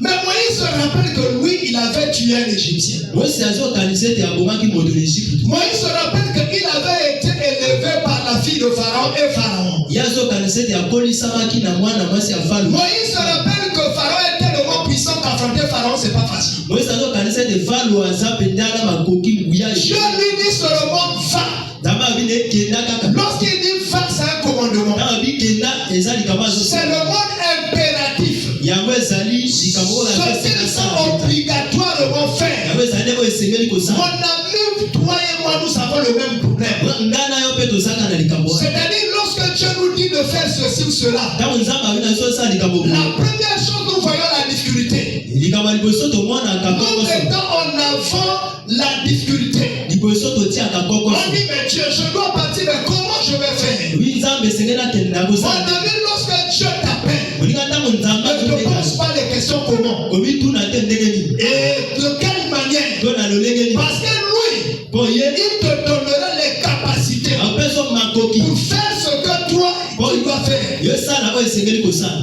Mais Moïse se rappelle que lui, il avait tué un Égyptien. Moïse se rappelle qu'il avait été élevé par la fille de Pharaon et Pharaon. Moïse se rappelle que Pharaon était le moins puissant qu'affronter Pharaon, c'est pas facile. Dieu lui dit seulement va. Lorsqu'il dit va, c'est un commandement. C'est le mode impératif. Ceux qui sont obligatoirement faire. Mon ami, toi et moi, nous avons le même problème. C'est-à-dire, lorsque Dieu nous dit de faire ceci ou cela, la première chose, nous voyons la difficulté. Nous mettons en avant la difficulté. On dit, mais Dieu, je dois partir, mais comment je vais faire? Mon ami, lorsque Dieu t'appelle, ne te pose pas les questions comment. Et de quelle manière? Parce que lui, il te donnera les capacités pour faire ce que toi, tu dois faire.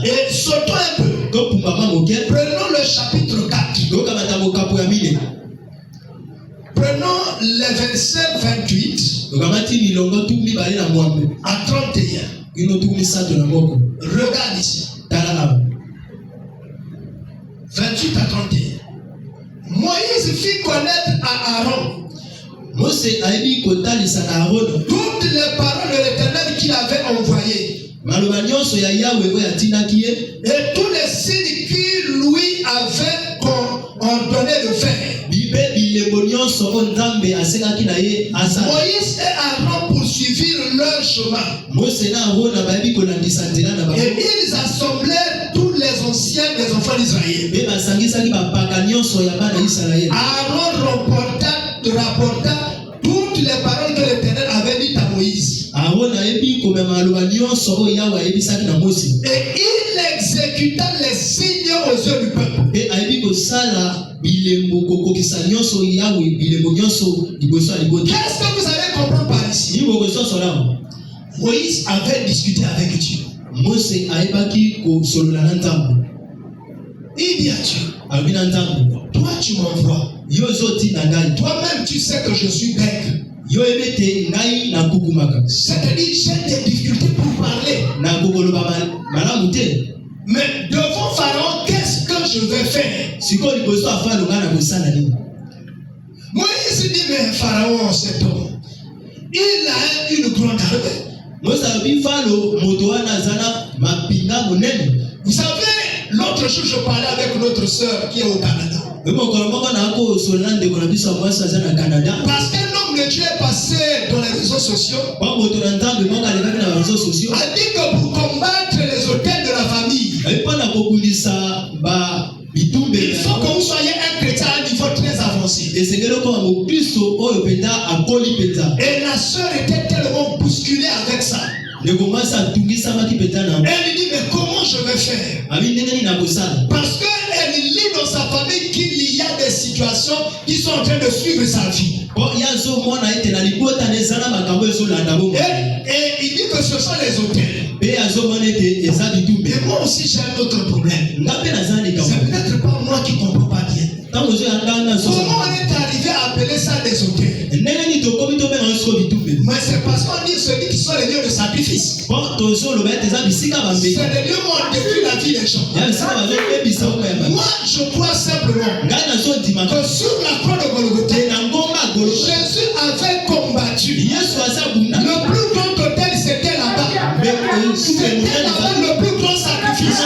Et sautons un peu. Prenons le chapitre 4. Prenons les versets 28 à 31. Regarde ici. 28 à 31. Moïse fit connaître à Aaron toutes les paroles de l'Éternel qu'il avait envoyées et tous les signes qu'il lui avait ordonné de faire. Moïse et Aaron poursuivirent leur chemin et ils assemblèrent tous les anciens des enfants d'Israël. Aaron rapporta toutes les paroles que l'Éternel avait dites à Moïse. Et il exécuta les signes aux yeux du peuple. Qu'est-ce que vous allez comprendre par ici? Moïse avait discuté avec Dieu. Il dit à Dieu, toi tu m'envoies. Toi-même tu sais que je suis bête. C'est-à-dire j'ai des difficultés pour parler. Mais devant Pharaon, qu'est-ce que je vais faire? Moïse dit, mais Pharaon, cet homme, il a une grande armée. Vous savez, l'autre jour, je parlais avec notre soeur qui est au Canada. Parce qu'un homme de Dieu est passé dans les réseaux sociaux. A dit que pour combattre les hôtels de la famille, il faut que vous soyez un chrétien à un niveau très avancé. Et la soeur était tellement bousculée avec ça. Elle lui dit, mais comment je vais faire? Parce qu'elle lit dans sa famille qu'il y a des situations qui sont en train de suivre sa vie. Et il dit que ce sont les hôtels. Et moi aussi j'ai un autre problème. C'est peut-être pas moi qui ne comprends pas bien. Comment on est arrivé à appeler ça des hôtels? Mais c'est parce qu'on dit ceux qui sont les lieux de sacrifice. C'est des lieux où on détruit la vie des gens. Moi je crois simplement que sur la croix de Golgotha, Jésus avait combattu. Le plus grand hôtel c'était là-bas. C'était là-bas le plus grand sacrifice.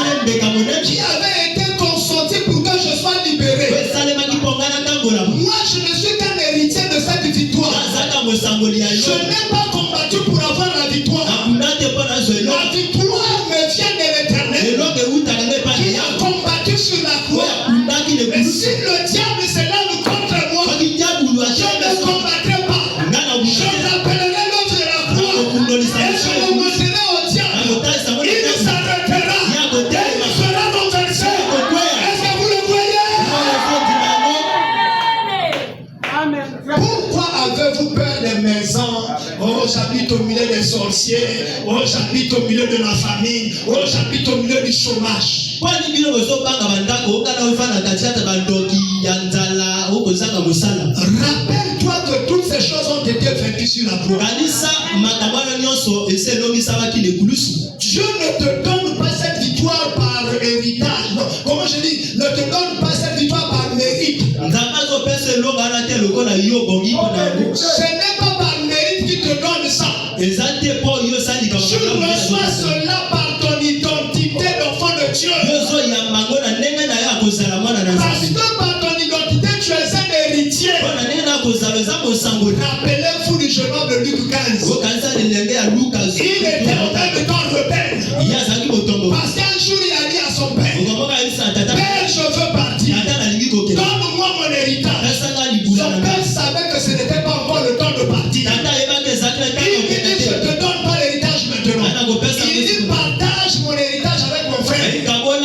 milieu des sorciers. Oh, j'habite au milieu de la famine. Oh, j'habite au milieu du chômage. Rappelle-toi que toutes ces choses ont été vécues sur la croix. Dieu ne te donne pas cette victoire par héritage. Non. Comment je dis? Ne te donne pas cette victoire par mérite. Ce n'est pas par mérite qu'il te donne ça. Tu reçois cela par ton identité d'enfant de Dieu. Parce que par ton identité, tu es un héritier. Rappelez-vous du jeune homme de Luc 15. Il était en même temps rebelle. Parce qu'un jour il a dit à son père, Père, je veux partir. Donne-moi mon héritage. Son père savait que ce n'était pas encore le temps de partir. Il lui dit, je ne te donne pas l'héritage maintenant. Il dit, partage mon héritage avec mon frère. Donne-moi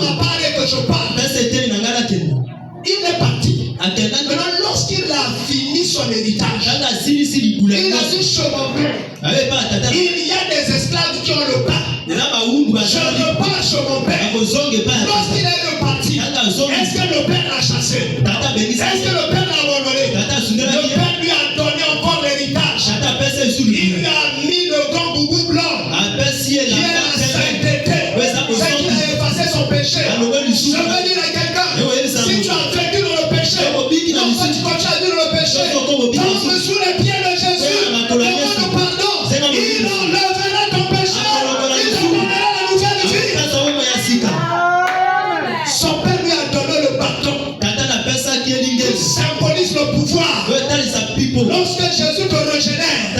ma part et que je parte. Il est parti. Maintenant, lorsqu'il a fini son héritage, il a dit, je m'en vais. Il y a des esclaves qui ont le pain. Je repars chez mon père. Lorsqu'il est reparti, est-ce que le père l'a chassé? Est-ce que le père l'a abandonné? Le père lui a donné encore l'héritage. Il lui a mis le grand boubou blanc qui est la sainteté. C'est qu'il a effacé son péché. Je veux dire à quelqu'un, si tu as vécu dans le péché, pourquoi tu continues à vivre dans le péché? Tombe sous les pieds de Jésus. Demande pardon. Il enlèvera ton péché. Il te donnera la nouvelle vie. Son père lui a donné le bâton. Il symbolise le pouvoir. Lorsque Jésus te régénère, il te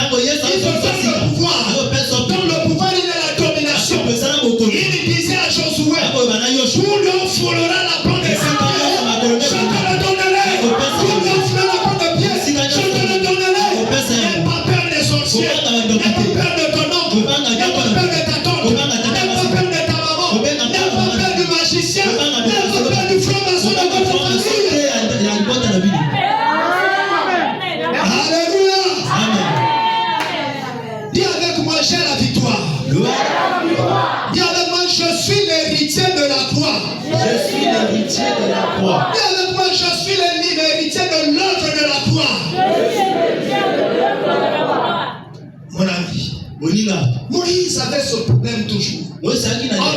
donne le pouvoir. Dans le pouvoir, il y a la domination. Il disait à Josué, où l'on foulera la plante des épaules, je te le donnerai. Où l'on foulera la plante de pied, je te le donnerai. N'aie pas peur des sorciers. N'aie pas peur de ton oncle. N'aie pas peur de ta tante. N'aie pas peur de ta maman. N'aie pas peur du magicien. N'aie pas peur du franc-maçon de votre famille. Alléluia. Dis avec moi, j'ai la victoire. Dis avec moi, je suis l'héritier de la croix. Dis avec moi, je suis l'héritier de l'œuvre de la croix. Mon ami, Moïse avait ce problème toujours. En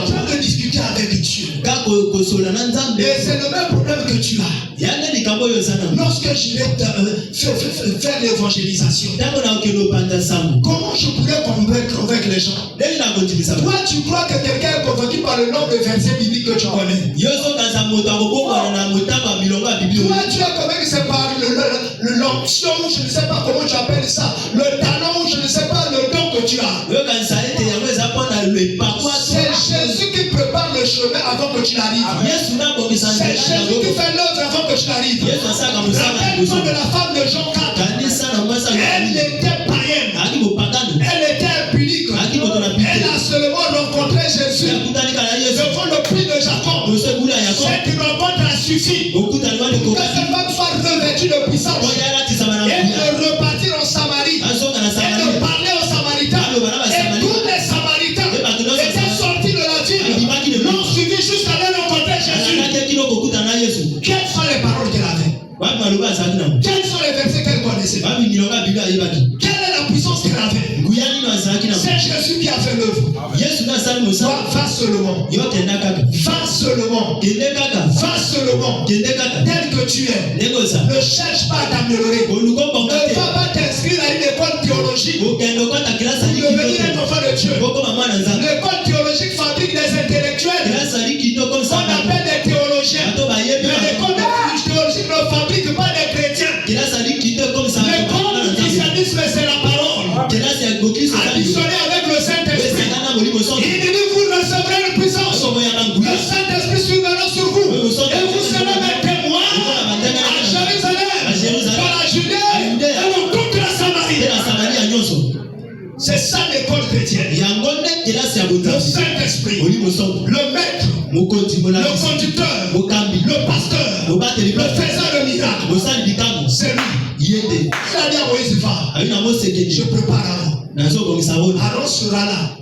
train de discuter avec Dieu. Et c'est le même problème que tu as. Lorsque je vais faire l'évangélisation, comment je pourrais convaincre les gens? Toi, tu crois que quelqu'un est convaincu par le nombre de versets bibliques que tu connais? Toi, tu es convaincu que c'est par l'onction, je ne sais pas comment tu appelles ça, le talent, je ne sais pas le don que tu as. C'est Jésus qui prépare le chemin avant que tu n'arrives. C'est Jésus qui fait l'œuvre avant que tu n'arrives. Rappelle-toi de la femme de Jean 4. Elle était païenne. Elle était impudique. Elle a seulement rencontré Jésus devant le puits de Jacob. Cette rencontre a suffi pour que cette femme soit revêtue de puissance. Elle de repartir en Samarie. Elle de parler aux Samaritains. Et tous les Samaritains étaient sortis de la ville. L'ont suivi jusqu'à aller rencontrer Jésus. Quelles sont les paroles qu'elle avait? Quels sont les versets qu'elle connaissait? Quelle est la puissance qu'elle avait? C'est Jésus qui a fait l'œuvre. Va seulement. Va seulement. Va seulement. Tel que tu es. Ne cherche pas à t'améliorer. Ne va pas t'inscrire à une école théologique pour devenir un enfant de Dieu. L'école théologique fabrique des intellectuels. On appelle des théologiens. Mais l'école théologique ne fabrique pas des chrétiens. L'école du christianisme, c'est la parole. Additionné avec le Saint-Esprit. Il dit, vous recevrez une puissance. Le Saint-Esprit suivra sur vous. Et vous serez mes témoins à Jérusalem, dans la Judée et dans toute la Samarie. C'est ça l'école chrétienne. Le Saint-Esprit, le maître, le conducteur, le pasteur, le faiseur de miracles. C'est lui. Il a dit à Moïse, va, je prépare avant. Aaron sera là.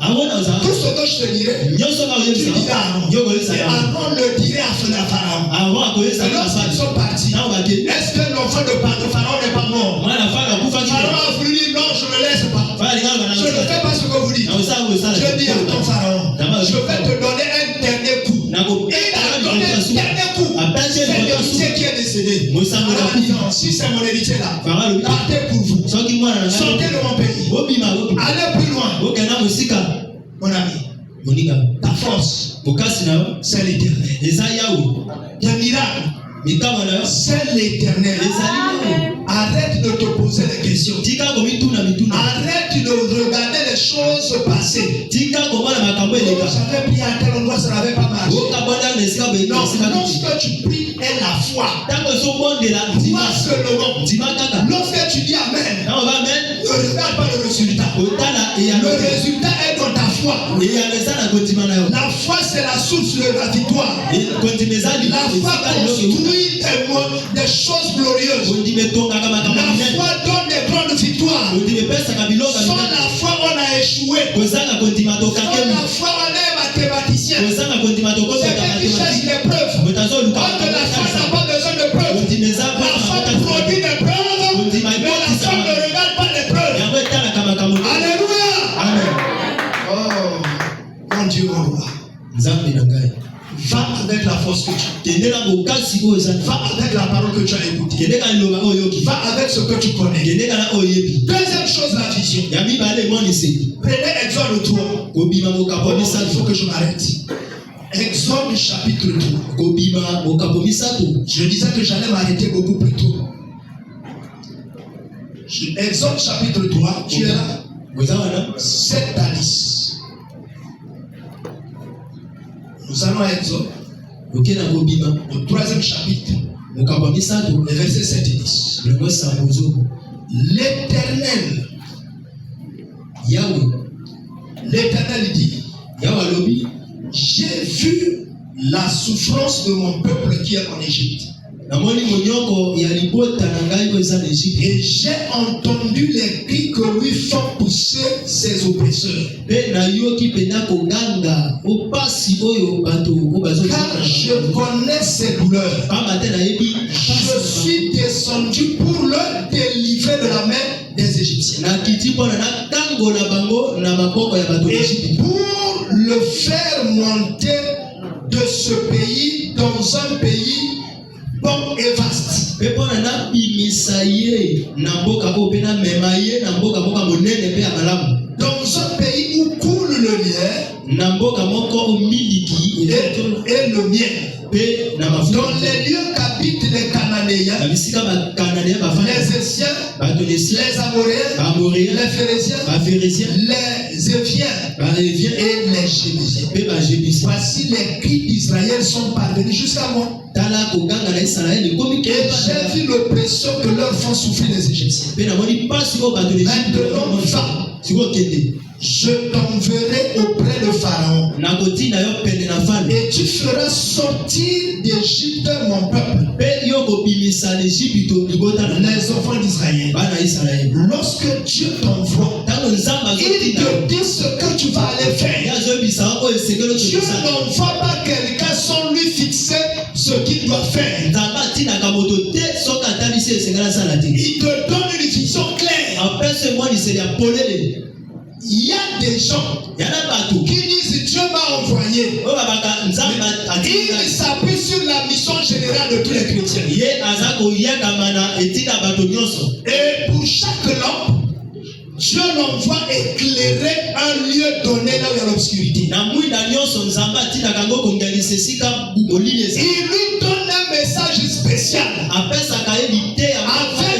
Tout ce que je te dirai, tu diras Aaron. Et Aaron le dirait à Pharaon. Lorsqu'ils sont partis, est-ce que l'enfant de Pharaon n'est pas mort? Pharaon a voulu dire non, je ne le laisse pas. Je ne fais pas ce que vous dites. Je dis à ton Pharaon, je vais te donner un dernier coup. Et il a donné un dernier coup. C'est l'héritier qui est décédé. Si c'est mon héritier là, partez pour vous. Sortez de mon pays. Allez plus loin. Mon ami, ta force, c'est l'Éternel. Tes miracles, c'est l'Éternel. Arrête de te poser des questions. Arrête de regarder les choses passées. J'avais prié à tel endroit, ça n'avait pas marché. Non, lorsque tu pries est la foi. Toi seulement. Lorsque tu dis Amen, ne regarde pas le résultat. Le résultat est dans ta foi. La foi, c'est la source de la victoire. La foi construit des choses glorieuses. La foi donne des grandes victoires. Sans la foi, on a échoué. Sans la foi, on est mathématicien. Quelqu'un qui cherche des preuves. Quand la foi n'a pas besoin de preuves. La foi produit des preuves, mais la foi ne regarde pas les preuves. Alléluia. Amen. Oh, mon Dieu, mon roi. Va avec la force que tu as. Va avec la parole que tu as écoutée. Va avec ce que tu connais. Deuxième chose, la vision. Prenez Exode 3. Il faut que je m'arrête. Exode chapitre 3. Je disais que j'allais m'arrêter beaucoup plus tôt. Exode chapitre 3. Tu es là. 7 à 10. Nous allons à Exode, au 3e chapitre, les versets 7 et 10. L'Éternel, l'Éternel dit, j'ai vu la souffrance de mon peuple qui est en Égypte. Et j'ai entendu les cris que lui font pousser ses oppresseurs. Car je connais ses douleurs. Je suis descendu pour le délivrer de la main des Égyptiens. Et pour le faire monter de ce pays dans un pays bon et vaste. Dans un pays où coule le lait et le miel. Dans les lieux qu'habitent les Cananéens, les Essiens, les Amoréens, les Phérésiens, les Éviens et les Jébusiens. Voici les cris d'Israël sont parvenus jusqu'à moi. Et j'ai vu l'oppression que leur font souffrir les Égyptiens. Maintenant, va. Je t'enverrai auprès de Pharaon. Et tu feras sortir d'Égypte mon peuple, les enfants d'Israël. Lorsque Dieu t'envoie, il te dit ce que tu vas aller faire. Dieu n'envoie pas quelqu'un sans lui fixer ce qu'il doit faire. Il te donne une vision claire. Il y a des gens qui disent Dieu m'a envoyé. Il s'appuie sur la mission générale de tous les chrétiens. Et pour chaque lampe, Dieu l'envoie éclairer un lieu donné là où il y a l'obscurité. Il lui donne un message spécial avec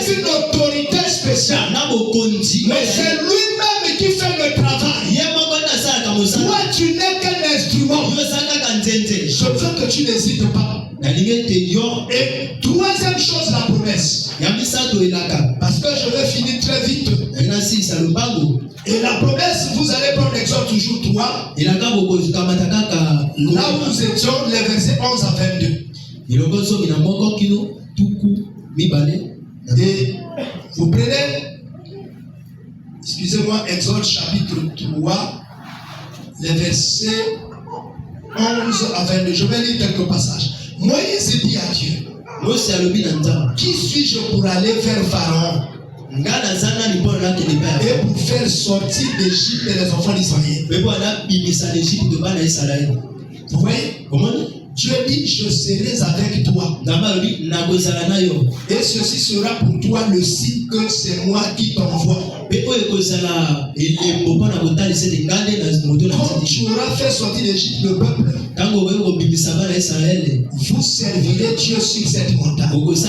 une autorité spéciale. Mais c'est lui-même qui fait le travail. Toi, tu n'es qu'un instrument. Je veux que tu n'hésites pas. Et troisième chose, la promesse. Parce que je vais finir très vite. Et la promesse, vous allez prendre l'exemple toujours 3. Là où nous étions, les versets 11 à 22. Et vous prenez excusez-moi, Exode chapitre 3, les versets 11 à 22. Je vais lire quelques passages. Moïse dit à Dieu, qui suis-je pour aller vers Pharaon et pour faire sortir d'Égypte les enfants d'Israël? Vous voyez? Dieu dit, je serai avec toi. Et ceci sera pour toi le signe que c'est moi qui t'envoie. Quand tu auras fait sortir d'Égypte le peuple, vous servirez Dieu sur cette montagne. Moïse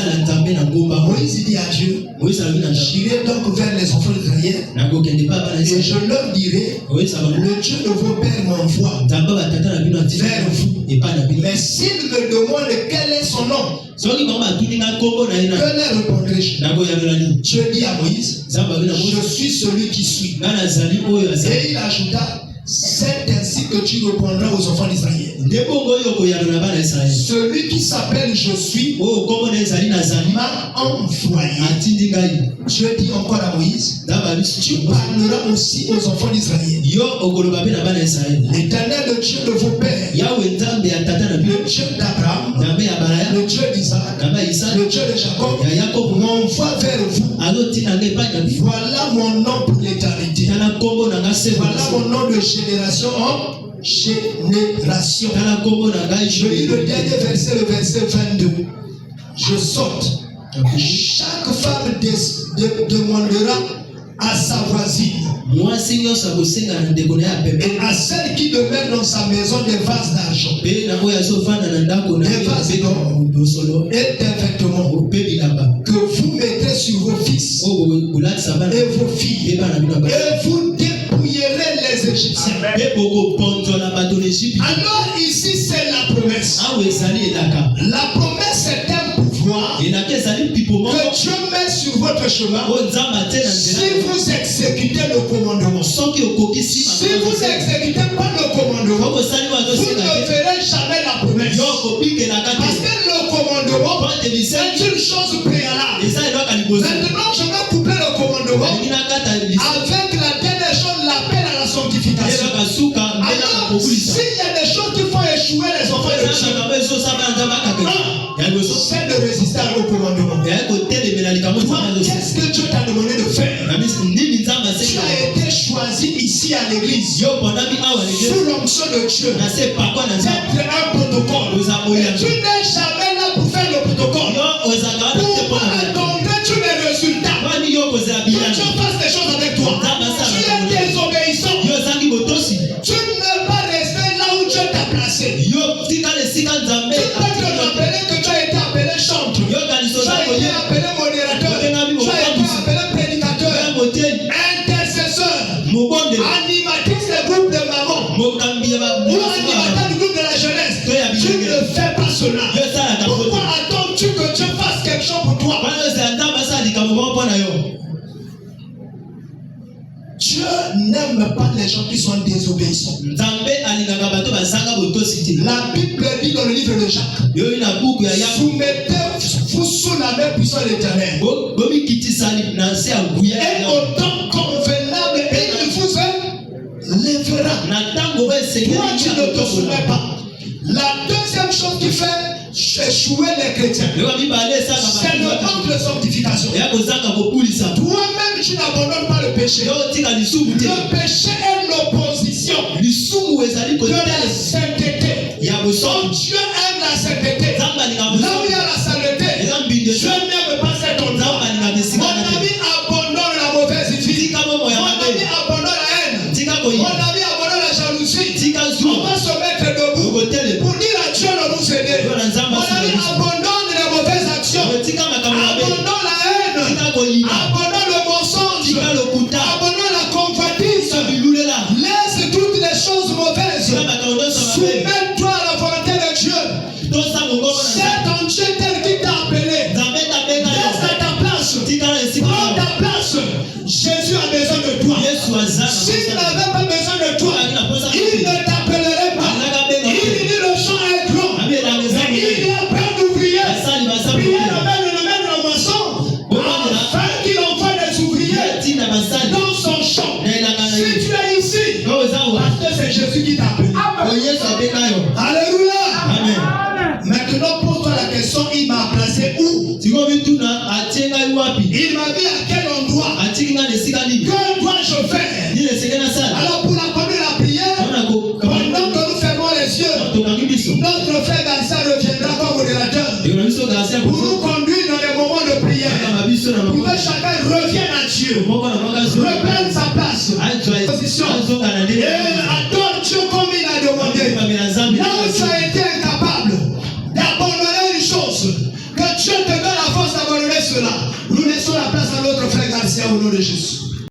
dit à Dieu, j'irai donc vers les enfants d'Israël et je leur dirai, le Dieu de vos pères m'envoie vers vous. Mais s'il me demande quel est son nom, que leur répondrai-je? Dieu dit à Moïse, je suis celui qui suis. Et il ajouta, c'est ainsi que tu répondras aux enfants d'Israël. Celui qui s'appelle je suis m'a envoyé. Dieu dit encore à Moïse, tu parleras aussi aux enfants d'Israël. L'Éternel, le Dieu de vos pères, le Dieu d'Abraham, le Dieu d'Isaac, le Dieu de Jacob, m'envoie vers vous. Voilà mon nom pour l'éternité. Voilà mon nom de génération en génération. Je lis le dernier verset, le verset 22. Je saute. Chaque femme demandera à sa voisine et à celle qui demeure dans sa maison des vases d'argent, des vases d'or et des vêtements que vous mettrez sur vos fils et vos filles, et vous dépouillerez les Égyptiens. Alors ici c'est la promesse. La promesse est un pouvoir que Dieu met sur votre chemin si vous exécutez le commandement. Si vous n'exécutez pas le commandement, vous ne verrez jamais la promesse. Parce que le commandement est une chose préalable. Maintenant, je vais couper le commandement avec la dernière chose, l'appel à la sanctification. Alors, s'il y a des choses qui font échouer les enfants de Dieu, c'est de résister au commandement. Qu'est-ce que Dieu t'a demandé de faire? Tu as été choisi ici à l'église sous l'onction de Dieu d'être un protocole. Et tu n'es jamais là pour faire le protocole, pour attendre les résultats, que Dieu fasse des choses avec toi. Tu es désobéissant. Tu ne peux pas rester là où Dieu t'a placé. Tu peux te rappeler que tu as été appelé chantre, tu as été appelé modérateur, tu as été appelé prédicateur, intercesseur, animatrice du groupe de maman ou animateur du groupe de la jeunesse. Tu ne fais pas cela. Pourquoi attends-tu que Dieu fasse quelque chose pour toi? Dieu n'aime pas les gens qui sont désobéissants. La Bible dit dans le livre de Jacques, soumettez-vous sous la main puissante de l'Éternel. Et au temps convenable, il vous élèvera. Toi, tu ne te soumets pas. La deuxième chose qui fait échouer les chrétiens, c'est le manque de sanctification. Toi-même, tu n'abandonnes pas le péché. Le péché est l'opposition de la sainteté. Donc Dieu aime la sainteté. Là où il y a la sainteté, Dieu n'aime pas cet endroit. Mon ami abandonne la mauvaise vie. Mon ami abandonne la haine. Mon ami abandonne la jalousie. On va se mettre debout pour dire à Dieu de nous aider. Mon ami abandonne les mauvaises actions. Abandonne la haine. Abandonne le mensonge. Abandonne la convoitise. Laisse toutes les choses mauvaises. Soumets-toi à la volonté de Dieu. C'est ton Dieu tel qu'il t'a appelé. Reste à ta place. Prends ta place. Jésus a besoin de toi. S'il n'avait pas besoin de toi, il ne t'appellerait pas. Il dit le champ est grand. Mais il y a plein d'ouvriers. Pierre amène le moisson afin qu'il envoie des ouvriers dans son champ. Jésus qui t'a appelé. Alléluia. Amen. Maintenant, pose-toi la question, il m'a placé où? Il m'a mis à quel endroit? Que dois-je faire? Alors pour la première la prière, pendant que nous fermons les yeux, notre frère Garcia reviendra comme modérateur pour nous conduire dans les moments de prière. Pour que chacun revienne à Dieu, reprenne sa place, position, et adore Dieu comme il a demandé. Là où tu as été incapable d'abandonner une chose, que Dieu te donne la force d'abandonner cela. Nous laissons la place à notre frère Garcia au nom de Jésus.